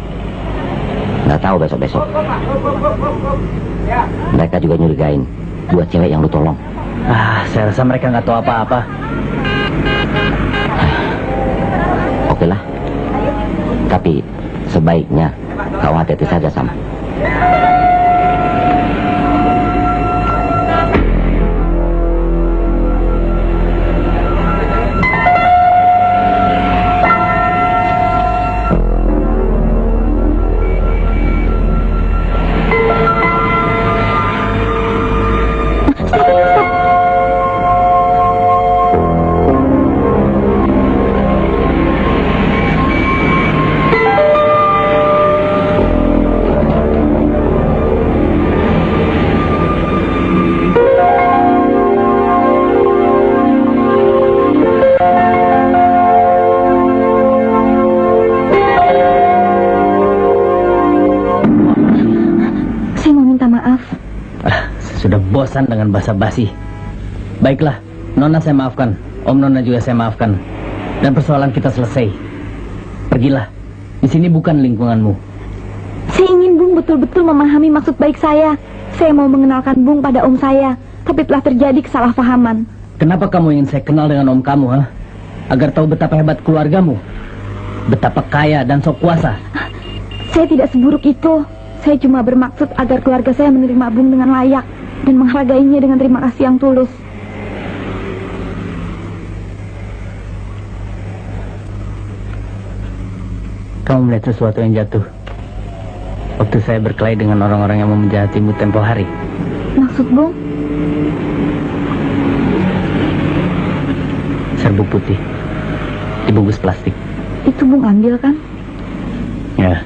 H: Nggak tahu besok-besok mereka juga nyurigain 2 cewek yang lu tolong.
B: Saya rasa mereka nggak tahu apa-apa.
H: Oke lah, tapi sebaiknya kau hati-hati saja, Sam.
B: Sudah bosan dengan basa-basi. Baiklah, Nona saya maafkan, Om Nona juga saya maafkan, dan persoalan kita selesai. Pergilah, di sini bukan lingkunganmu.
C: Saya ingin Bung betul-betul memahami maksud baik saya. Saya mau mengenalkan Bung pada Om saya, tapi telah terjadi kesalahpahaman.
B: Kenapa kamu ingin saya kenal dengan Om kamu, ha? Agar tahu betapa hebat keluargamu, betapa kaya dan sok kuasa.
C: Saya tidak seburuk itu. Saya cuma bermaksud agar keluarga saya menerima Bung dengan layak dan menghargainya dengan terima kasih yang tulus.
B: Kamu melihat sesuatu yang jatuh waktu saya berkelahi dengan orang-orang yang mau menjahatimu tempo hari.
C: Maksud Bung?
B: Serbuk putih dibungkus plastik.
C: Itu Bung ambil kan?
B: Ya.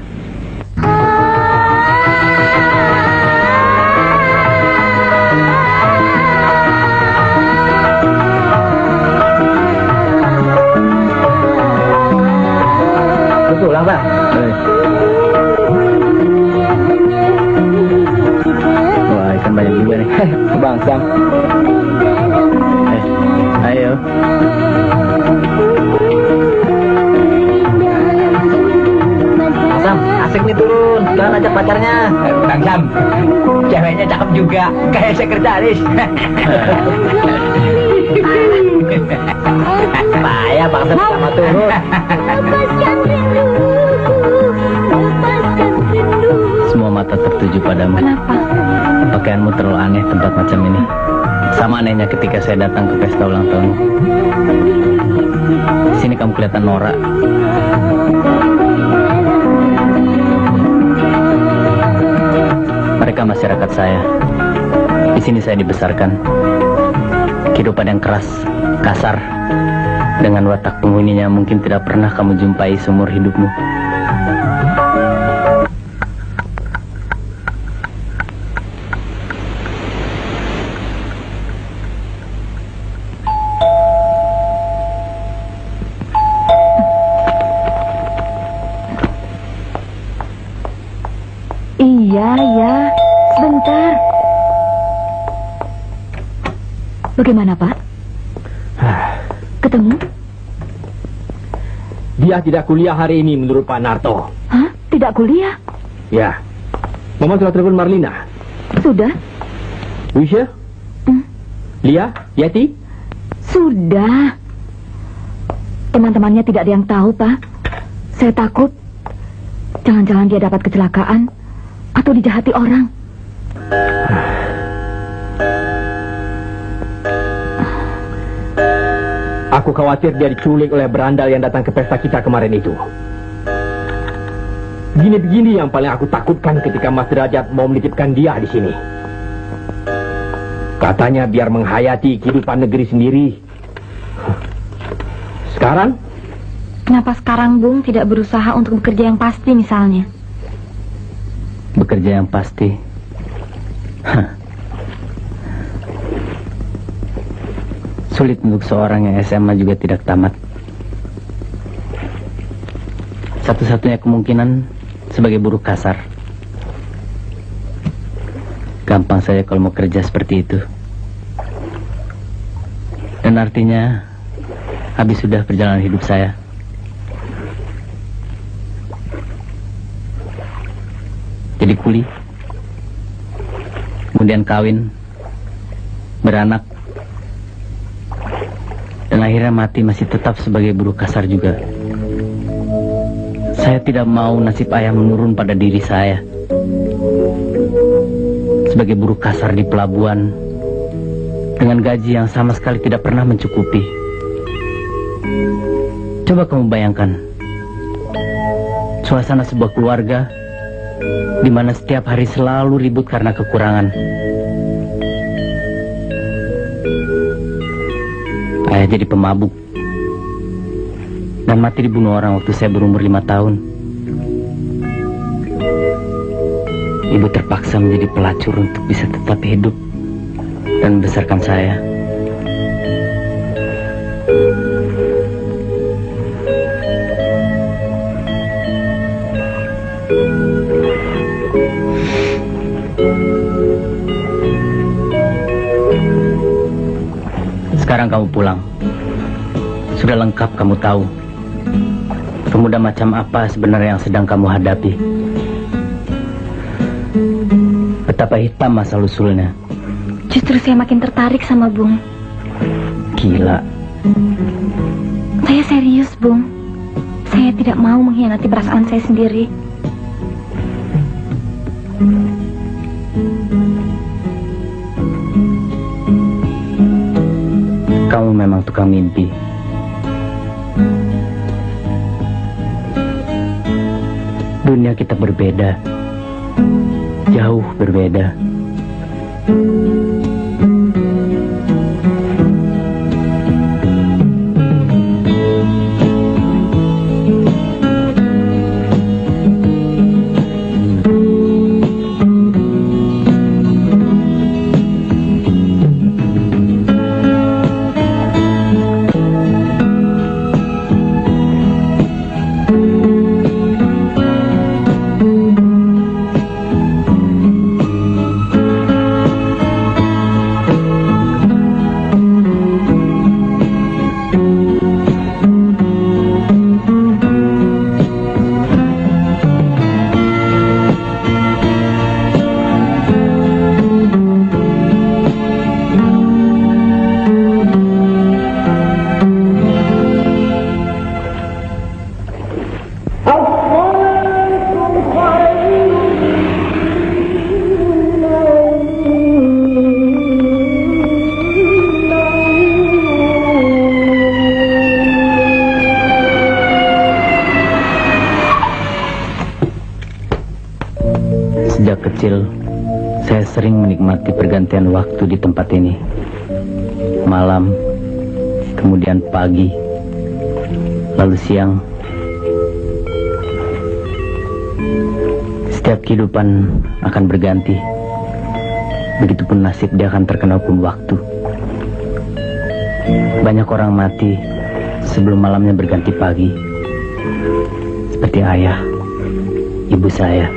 A: Pulang, Bang.
B: Wah, ikan banyak juga nih.
A: Bang Sam.
B: Ayo.
A: Bang Sam, asik nih turun. Jangan ajak pacarnya. Bang Sam, ceweknya cakep juga. Kayak sekretaris. Payah Bang Sam sama turun.
B: Semua mata tertuju padamu.
C: Kenapa?
B: Pakaianmu terlalu aneh tempat macam ini. Sama anehnya ketika saya datang ke pesta ulang tahunmu. Di sini kamu kelihatan norak. Mereka masyarakat saya. Di sini saya dibesarkan. Kehidupan yang keras, kasar, dengan watak penghuninya mungkin tidak pernah kamu jumpai seumur hidupmu.
C: Iya, sebentar. Bagaimana, Pak? Ketemu?
D: Dia tidak kuliah hari ini menurut Pak Narto.
C: Hah? Tidak kuliah?
D: Ya. Mama sudah telepon Marlina.
C: Sudah?
D: Wisha? Lia? Yeti?
C: Sudah. Teman-temannya tidak ada yang tahu, Pak. Saya takut. Jangan-jangan dia dapat kecelakaan atau dijahati orang.
D: Aku khawatir dia diculik oleh berandal yang datang ke pesta kita kemarin itu. Begini-begini yang paling aku takutkan ketika Mas Derajat mau menitipkan dia di sini. Katanya biar menghayati kehidupan negeri sendiri. Sekarang?
C: Kenapa sekarang Bung tidak berusaha untuk bekerja yang pasti misalnya?
B: Bekerja yang pasti. Sulit untuk seorang yang SMA juga tidak tamat. Satu-satunya kemungkinan sebagai buruh kasar. Gampang saja kalau mau kerja seperti itu. Dan artinya habis sudah perjalanan hidup saya. Jadi kuli, kemudian kawin, beranak, dan akhirnya mati masih tetap sebagai buruh kasar juga. Saya tidak mau nasib ayah menurun pada diri saya. Sebagai buruh kasar di pelabuhan, dengan gaji yang sama sekali tidak pernah mencukupi. Coba kamu bayangkan, suasana sebuah keluarga di mana setiap hari selalu ribut karena kekurangan. Ayah jadi pemabuk dan mati dibunuh orang waktu saya berumur 5 tahun. Ibu terpaksa menjadi pelacur untuk bisa tetap hidup dan membesarkan saya. Sekarang kamu pulang. Sudah lengkap kamu tahu pemuda macam apa sebenarnya yang sedang kamu hadapi. Betapa hitam masa usulnya.
C: Justru saya makin tertarik sama Bung.
B: Gila.
C: Saya serius, Bung. Saya tidak mau mengkhianati perasaan saya sendiri.
B: Kamu memang tukang mimpi. Dunia kita berbeda. Jauh berbeda. Sejak kecil, saya sering menikmati pergantian waktu di tempat ini. Malam, kemudian pagi, lalu siang. Setiap kehidupan akan berganti. Begitupun nasib dia akan terkena hukum waktu. Banyak orang mati sebelum malamnya berganti pagi. Seperti ayah, ibu saya.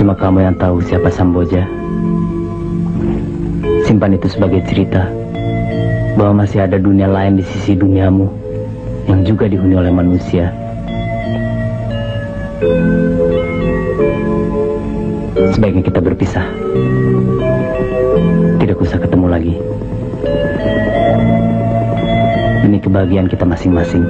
B: Cuma kamu yang tahu siapa Samboja. Simpan itu sebagai cerita bahwa masih ada dunia lain di sisi duniamu yang juga dihuni oleh manusia. Sebaiknya kita berpisah. Tidak usah ketemu lagi. Demi kebahagiaan kita masing-masing.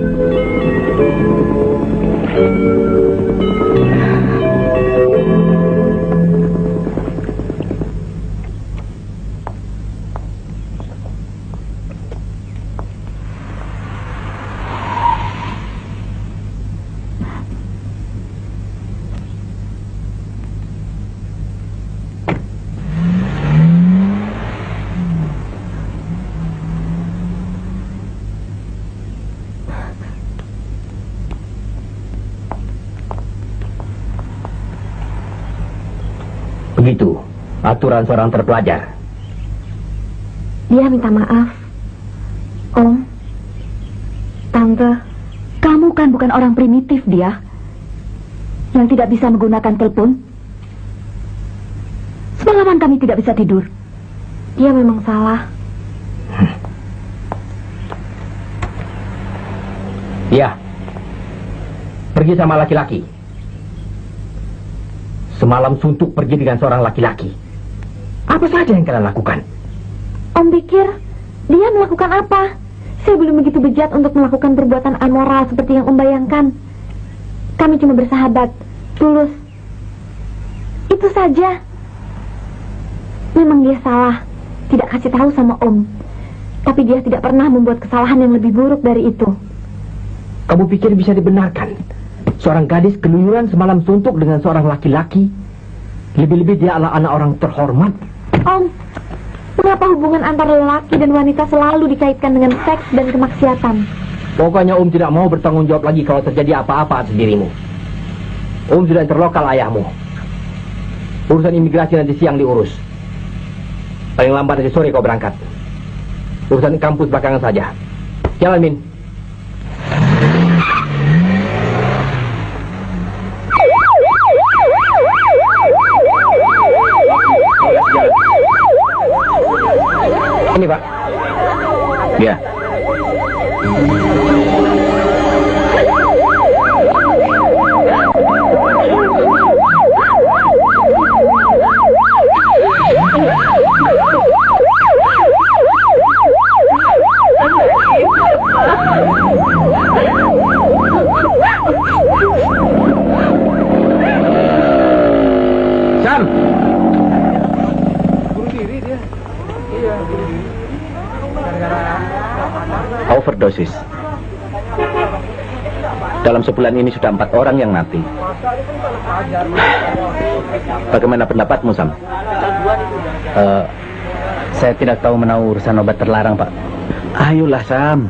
D: Begitu aturan seorang terpelajar.
C: Dia minta maaf. Om, Tante, Kamu kan bukan orang primitif, dia. Yang tidak bisa menggunakan telepon. Semalaman kami tidak bisa tidur.
G: Dia memang salah.
D: Iya. Pergi sama laki-laki. Semalam suntuk pergi dengan seorang laki-laki. Apa saja yang kalian lakukan?
G: Om pikir dia melakukan apa? Saya belum begitu bejat untuk melakukan perbuatan amoral seperti yang Om bayangkan. Kami cuma bersahabat, tulus. Itu saja. Memang dia salah, tidak kasih tahu sama Om. Tapi dia tidak pernah membuat kesalahan yang lebih buruk dari itu.
D: Kamu pikir bisa dibenarkan? Seorang gadis keluyuran semalam suntuk dengan seorang laki-laki. Lebih-lebih dia adalah anak orang terhormat.
G: Om, mengapa hubungan antara lelaki dan wanita selalu dikaitkan dengan seks dan kemaksiatan?
D: Pokoknya Om tidak mau bertanggung jawab lagi kalau terjadi apa-apa atas dirimu. Om sudah interlokal ayahmu. Urusan imigrasi nanti siang diurus. Paling lambat nanti sore kau berangkat. Urusan kampus belakangan saja. Jalan, Min. Ini, Pak.
E: Ya. Sam. Overdosis. Dalam sebulan ini sudah 4 orang yang mati. Bagaimana pendapatmu, Sam?
B: Saya tidak tahu menahu urusan obat terlarang, Pak.
E: Ayolah, Sam.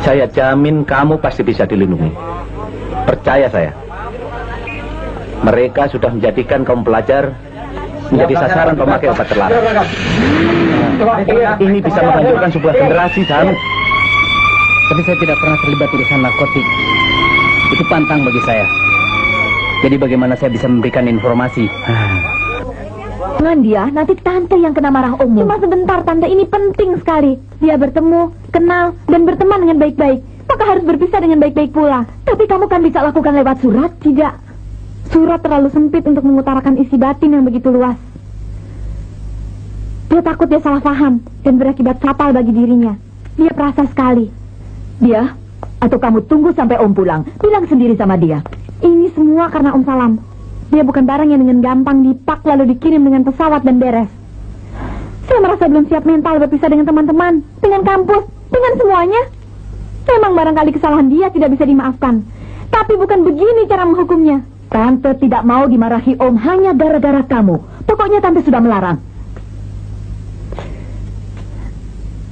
E: Saya jamin kamu pasti bisa dilindungi. Percaya saya. Mereka sudah menjadikan kaum pelajar menjadi sasaran pemakai obat terlarang. Ini bisa menghancurkan sebuah generasi, Sam.
B: Tapi saya tidak pernah terlibat urusan narkotik. Itu pantang bagi saya. Jadi bagaimana saya bisa memberikan informasi?
C: Jangan dia, nanti tante yang kena marah Om.
G: Cuma sebentar, Tante, ini penting sekali. Dia bertemu, kenal, dan berteman dengan baik-baik. Maka harus berpisah dengan baik-baik pula.
C: Tapi kamu kan bisa lakukan lewat surat.
G: Tidak. Surat terlalu sempit untuk mengutarakan isi batin yang begitu luas. Dia takut dia salah paham dan berakibat fatal bagi dirinya. Dia perasa sekali.
C: Dia, atau kamu tunggu sampai Om pulang. Bilang sendiri sama dia.
G: Ini semua karena Om Salam. Dia bukan barang yang dengan gampang dipak lalu dikirim dengan pesawat dan beres. Saya merasa belum siap mental berpisah dengan teman-teman, dengan kampus, dengan semuanya. Memang barangkali kesalahan dia tidak bisa dimaafkan. Tapi bukan begini cara menghukumnya.
C: Tante tidak mau dimarahi Om hanya gara-gara kamu. Pokoknya Tante sudah melarang.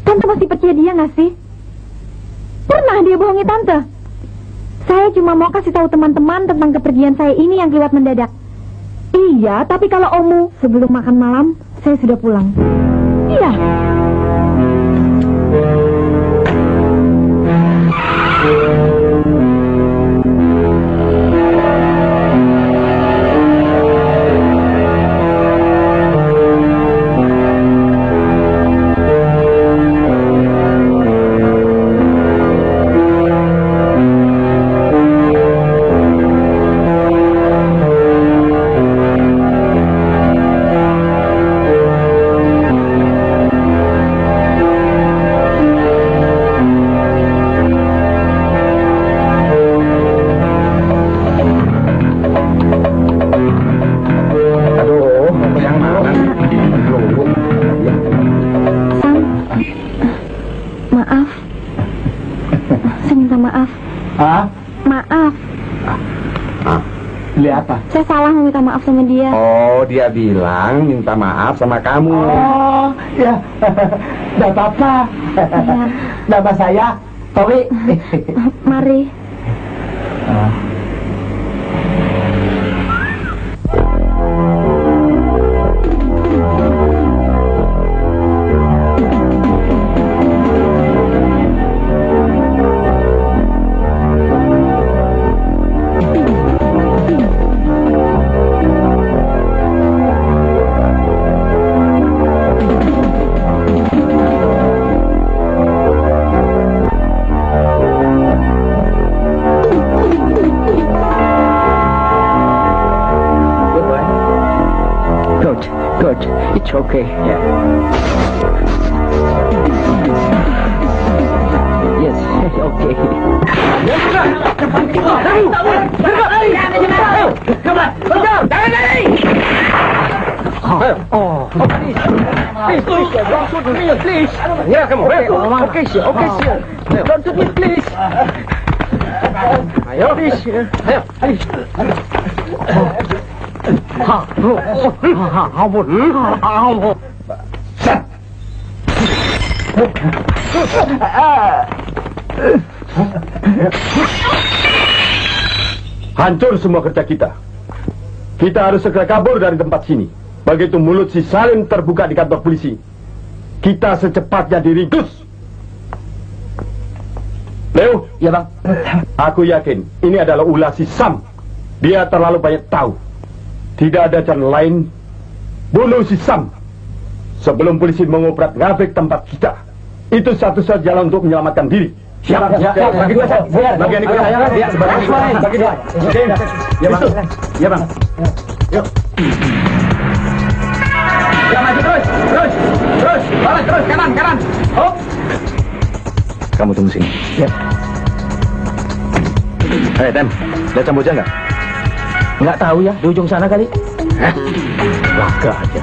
G: Tante masih percaya dia nggak sih? Pernah dia bohongi Tante? Saya cuma mau kasih tahu teman-teman tentang kepergian saya ini yang kelewat mendadak. Iya, tapi kalau Omu sebelum makan malam, saya sudah pulang. Iya. Saya salah meminta maaf sama dia.
I: Oh, dia bilang minta maaf sama kamu.
A: Oh, ya. Tidak apa-apa.
G: Iya.
A: Nama saya Tori.
G: Mari.
F: much. Okay. Yeah. Yes. Okay. Oh, please, don't shoot me, please. Yeah, come on. Okay, sir. Don't shoot me, please. Ayo, please. Ayo, please.
I: Hancur semua kerja kita. Kita harus segera kabur dari tempat sini. Begitu mulut si Salim terbuka di kantor polisi, kita secepatnya diringkus. Leo,
B: Ya bang.
I: aku yakin ini adalah ulah si Sam. Dia terlalu banyak tahu. Tidak ada jalan lain. Bunuh si Sam sebelum polisi mengobrak ngabrik tempat kita. Itu satu-satunya jalan untuk menyelamatkan diri. Siap.
A: Bagi dua,
I: Bagian ikut saya.
A: Bagi dua.
I: Ya bang. Ya bang.
A: Ya maju terus. Balik terus, kanan. Hop.
E: Kamu tunggu sini.
A: Ya.
E: Hei, Tem, lihat Samboja nggak?
B: Nggak tahu ya, di ujung sana kali.
I: Laga aja.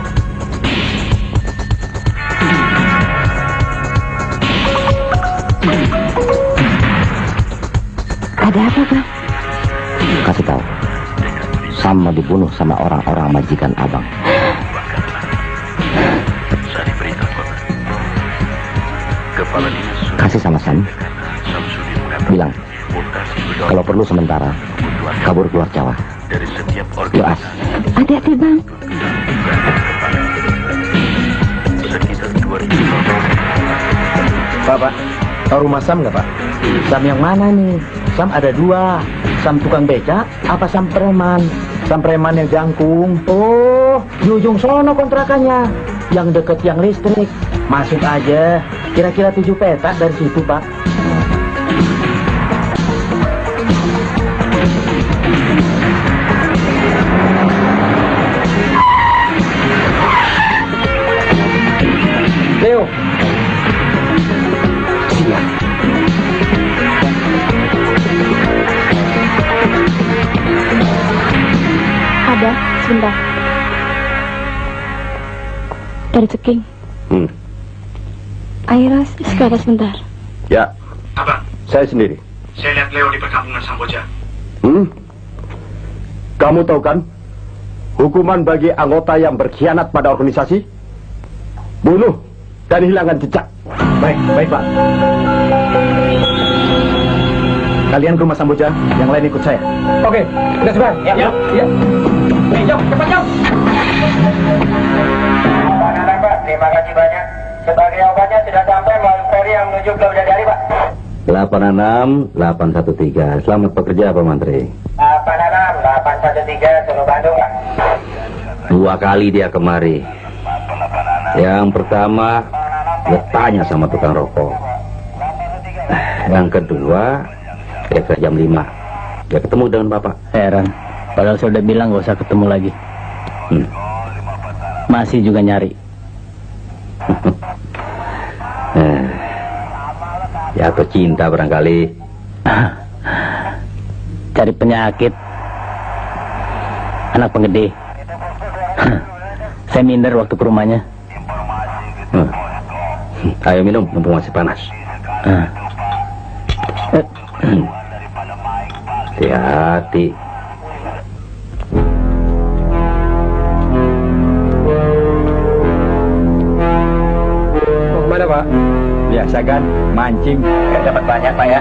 C: Ada apa, Pak?
H: Kasih tahu. Sam mau dibunuh sama orang-orang majikan abang. Kasih sama Sam. Bilang, kalau perlu sementara, kabur keluar Jawa. Luas.
C: Hati-hati, Bang.
E: Pak, tahu rumah Sam nggak, Pak?
B: Sam yang mana nih? Sam ada dua. Sam tukang beca, apa Sam preman? Sam preman yang jangkung. Oh, di ujung sono kontrakannya. Yang deket yang listrik. Masuk aja. Kira-kira 7 petak dari situ, Pak.
A: Leo.
G: Ada, sebentar. Dari Ceking. Airas, sekarang sebentar.
I: Ya.
J: Abang,
I: Saya sendiri.
J: saya lihat Leo di perkampungan Samboja.
I: Kamu tahu kan hukuman bagi anggota yang berkhianat pada organisasi? Bunuh dan hilangkan jejak.
E: Baik, Pak. Kalian ke rumah Samboja, yang lain ikut saya.
A: Oke, udah sebar. Ya. Jom, cepat jom.
K: Pak, terima kasih banyak. Sebagai obatnya sudah sampai melalui feri yang menuju ke Bidadari, Pak.
H: 86813. Selamat bekerja, Pak Mantri.
K: 86813 Solo Bandung, Pak.
H: 2 kali dia kemari. Yang pertama, dia tanya sama tukang rokok. Yang kedua, dia ke jam 5. Dia ketemu dengan Bapak.
B: Heran. Padahal saya udah bilang gak usah ketemu lagi. Masih juga nyari.
H: Jatuh cinta barangkali.
B: Cari penyakit. Anak penggede. Saya minder waktu ke rumahnya.
H: Ayo minum, mumpung masih panas. Hati-hati.
A: Mana, Pak?
E: Biasa kan, mancing.
A: Dapat banyak, Pak ya.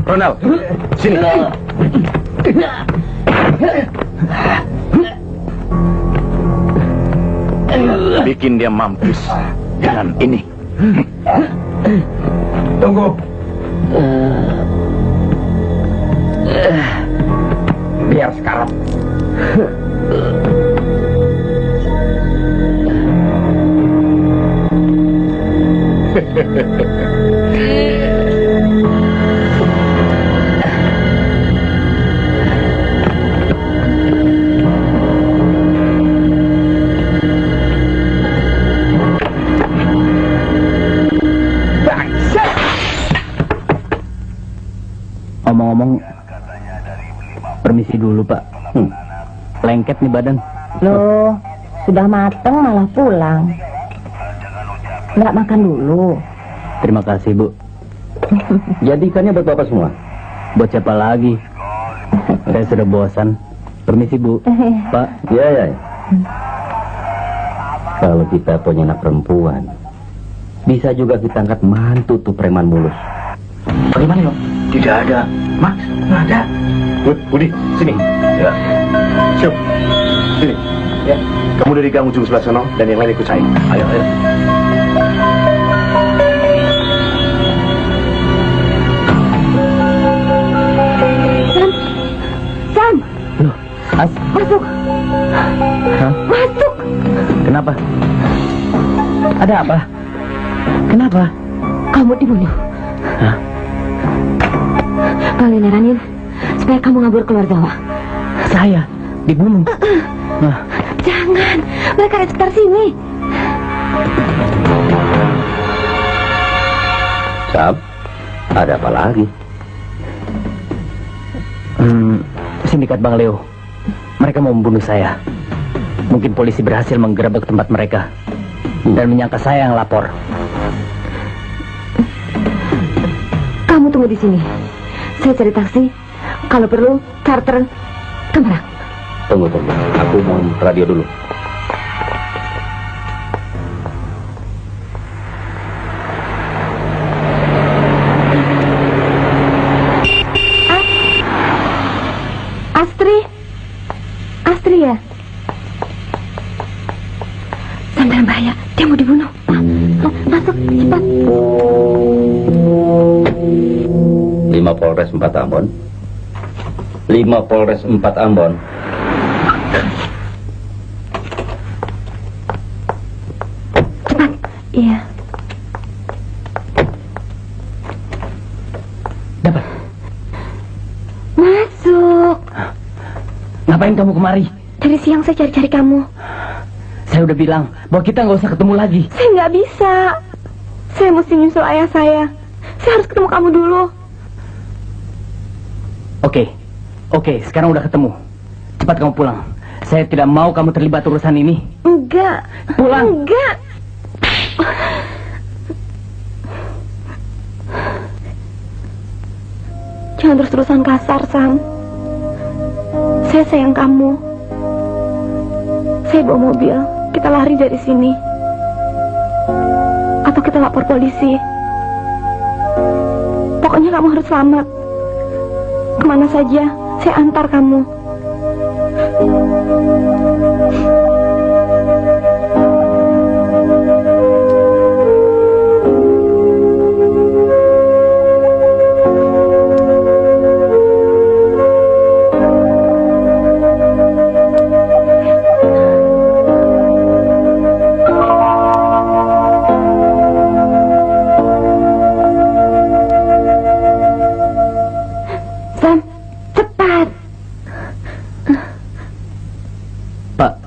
E: Ronald, sini. Bikin dia mampus dengan ini.
I: Tunggu. Biar sekarang.
D: Omong-omong, permisi dulu Pak. Lengket nih badan.
C: Loh, sudah mateng malah pulang. Nggak makan dulu.
D: Terima kasih Bu.
E: Jadi ikannya buat Bapak semua?
D: Buat siapa lagi? Saya sudah bosan. Permisi Bu. Pak.
E: Ya. Kalau kita punya anak perempuan, bisa juga kita angkat mantu tuh preman mulus.
B: Bagaimana, Dok? Tidak ada. Max, nggak ada.
I: Budi, sini. Ya. Siap. Sini. Ya. Kamu dari gang ujung sebelah sana dan yang lain ikut saya. Ayo.
G: Sam!
D: Loh, As.
G: Masuk!
D: Hah?
G: Masuk!
D: Kenapa? Ada apa? Kenapa?
C: Kamu dibunuh.
D: Hah?
C: Kalian nyaranin supaya kamu ngabur keluar Jawa.
D: Saya dibunuh.
C: Jangan, mereka ada sekitar sini.
E: Sam, ada apa lagi?
D: Sindikat Bang Leo. Mereka mau membunuh saya. Mungkin polisi berhasil menggerebek tempat mereka dan menyangka saya yang lapor.
C: Kamu tunggu di sini. Saya cari taksi. Kalau perlu, charter ke Merak.
E: Tunggu. Aku mau radio dulu.
C: Astri ya? Sam dalam bahaya. Dia mau dibunuh. Masuk, cepat.
E: 5 Polres 4 Ambon. 5 Polres 4 Ambon.
C: Cepat. Iya.
D: Dapat.
C: Masuk.
D: Ngapain kamu kemari?
C: Dari siang saya cari-cari kamu.
D: Saya udah bilang bahwa kita nggak usah ketemu lagi.
G: Saya nggak bisa. Saya mesti nyusul ayah saya. Saya harus ketemu kamu dulu.
D: Oke, sekarang udah ketemu. Cepat kamu pulang. Saya tidak mau kamu terlibat urusan ini.
G: Enggak.
D: Pulang.
G: Enggak. Jangan terus-terusan kasar, Sam. Saya sayang kamu. Saya bawa mobil. Kita lari dari sini. Atau kita lapor polisi. Pokoknya kamu harus selamat. Kemana saja, saya antar kamu.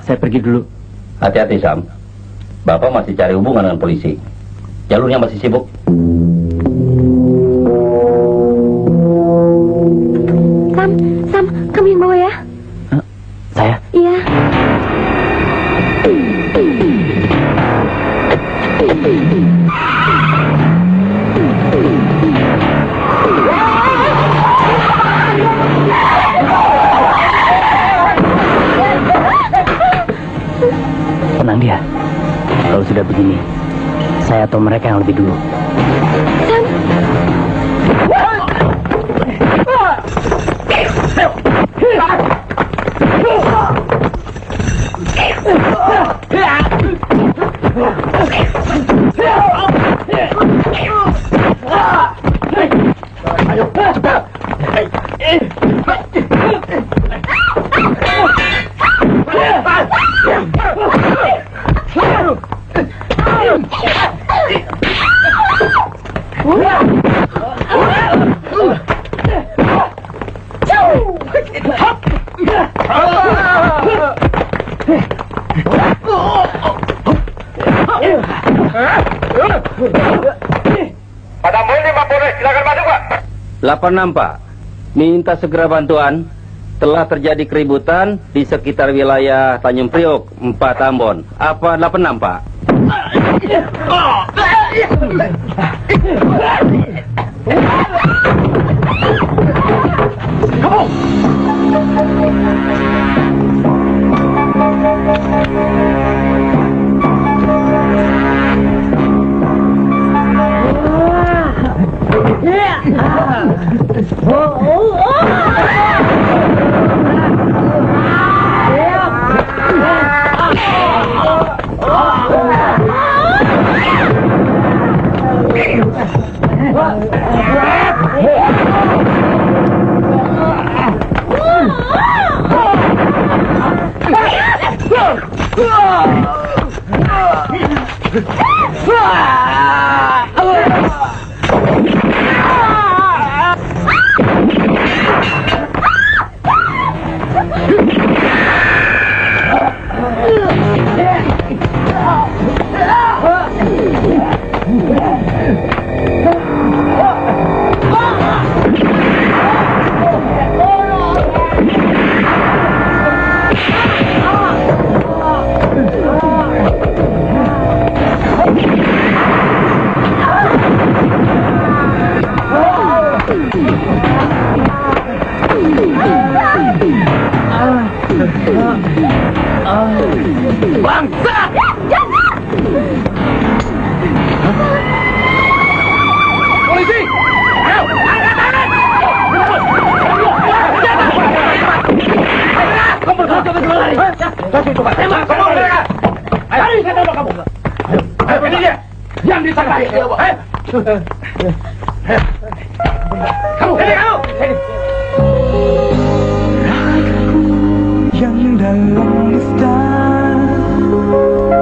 D: Saya pergi dulu.
E: Hati-hati, Sam. Bapak masih cari hubungan dengan polisi. Jalurnya masih sibuk.
G: Sam, kamu yang bawa ya?
D: Saya?
G: Iya.
D: Tenang dia. Kalau sudah begini, saya atau mereka yang lebih dulu.
G: Sam,
L: 86 Pak, minta segera bantuan. Telah terjadi keributan di sekitar wilayah Tanjung Priok, 4 Ambon. Apa 86 Pak?
M: Yang dalam nista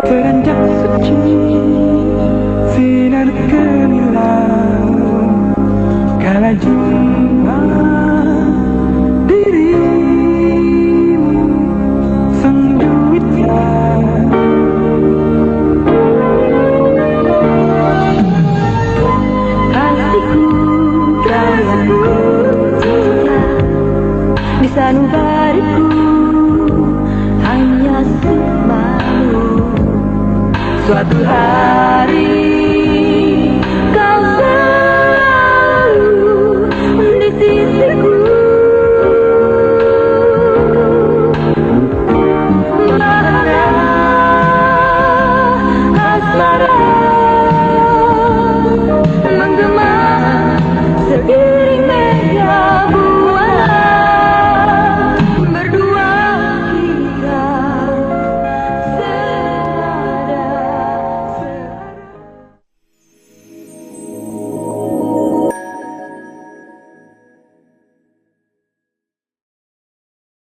M: teranjak suci sinar gemilang kala jumpa dirimu sang duitnya hatiku sayangku di sanubariku hanya semalu suatu hari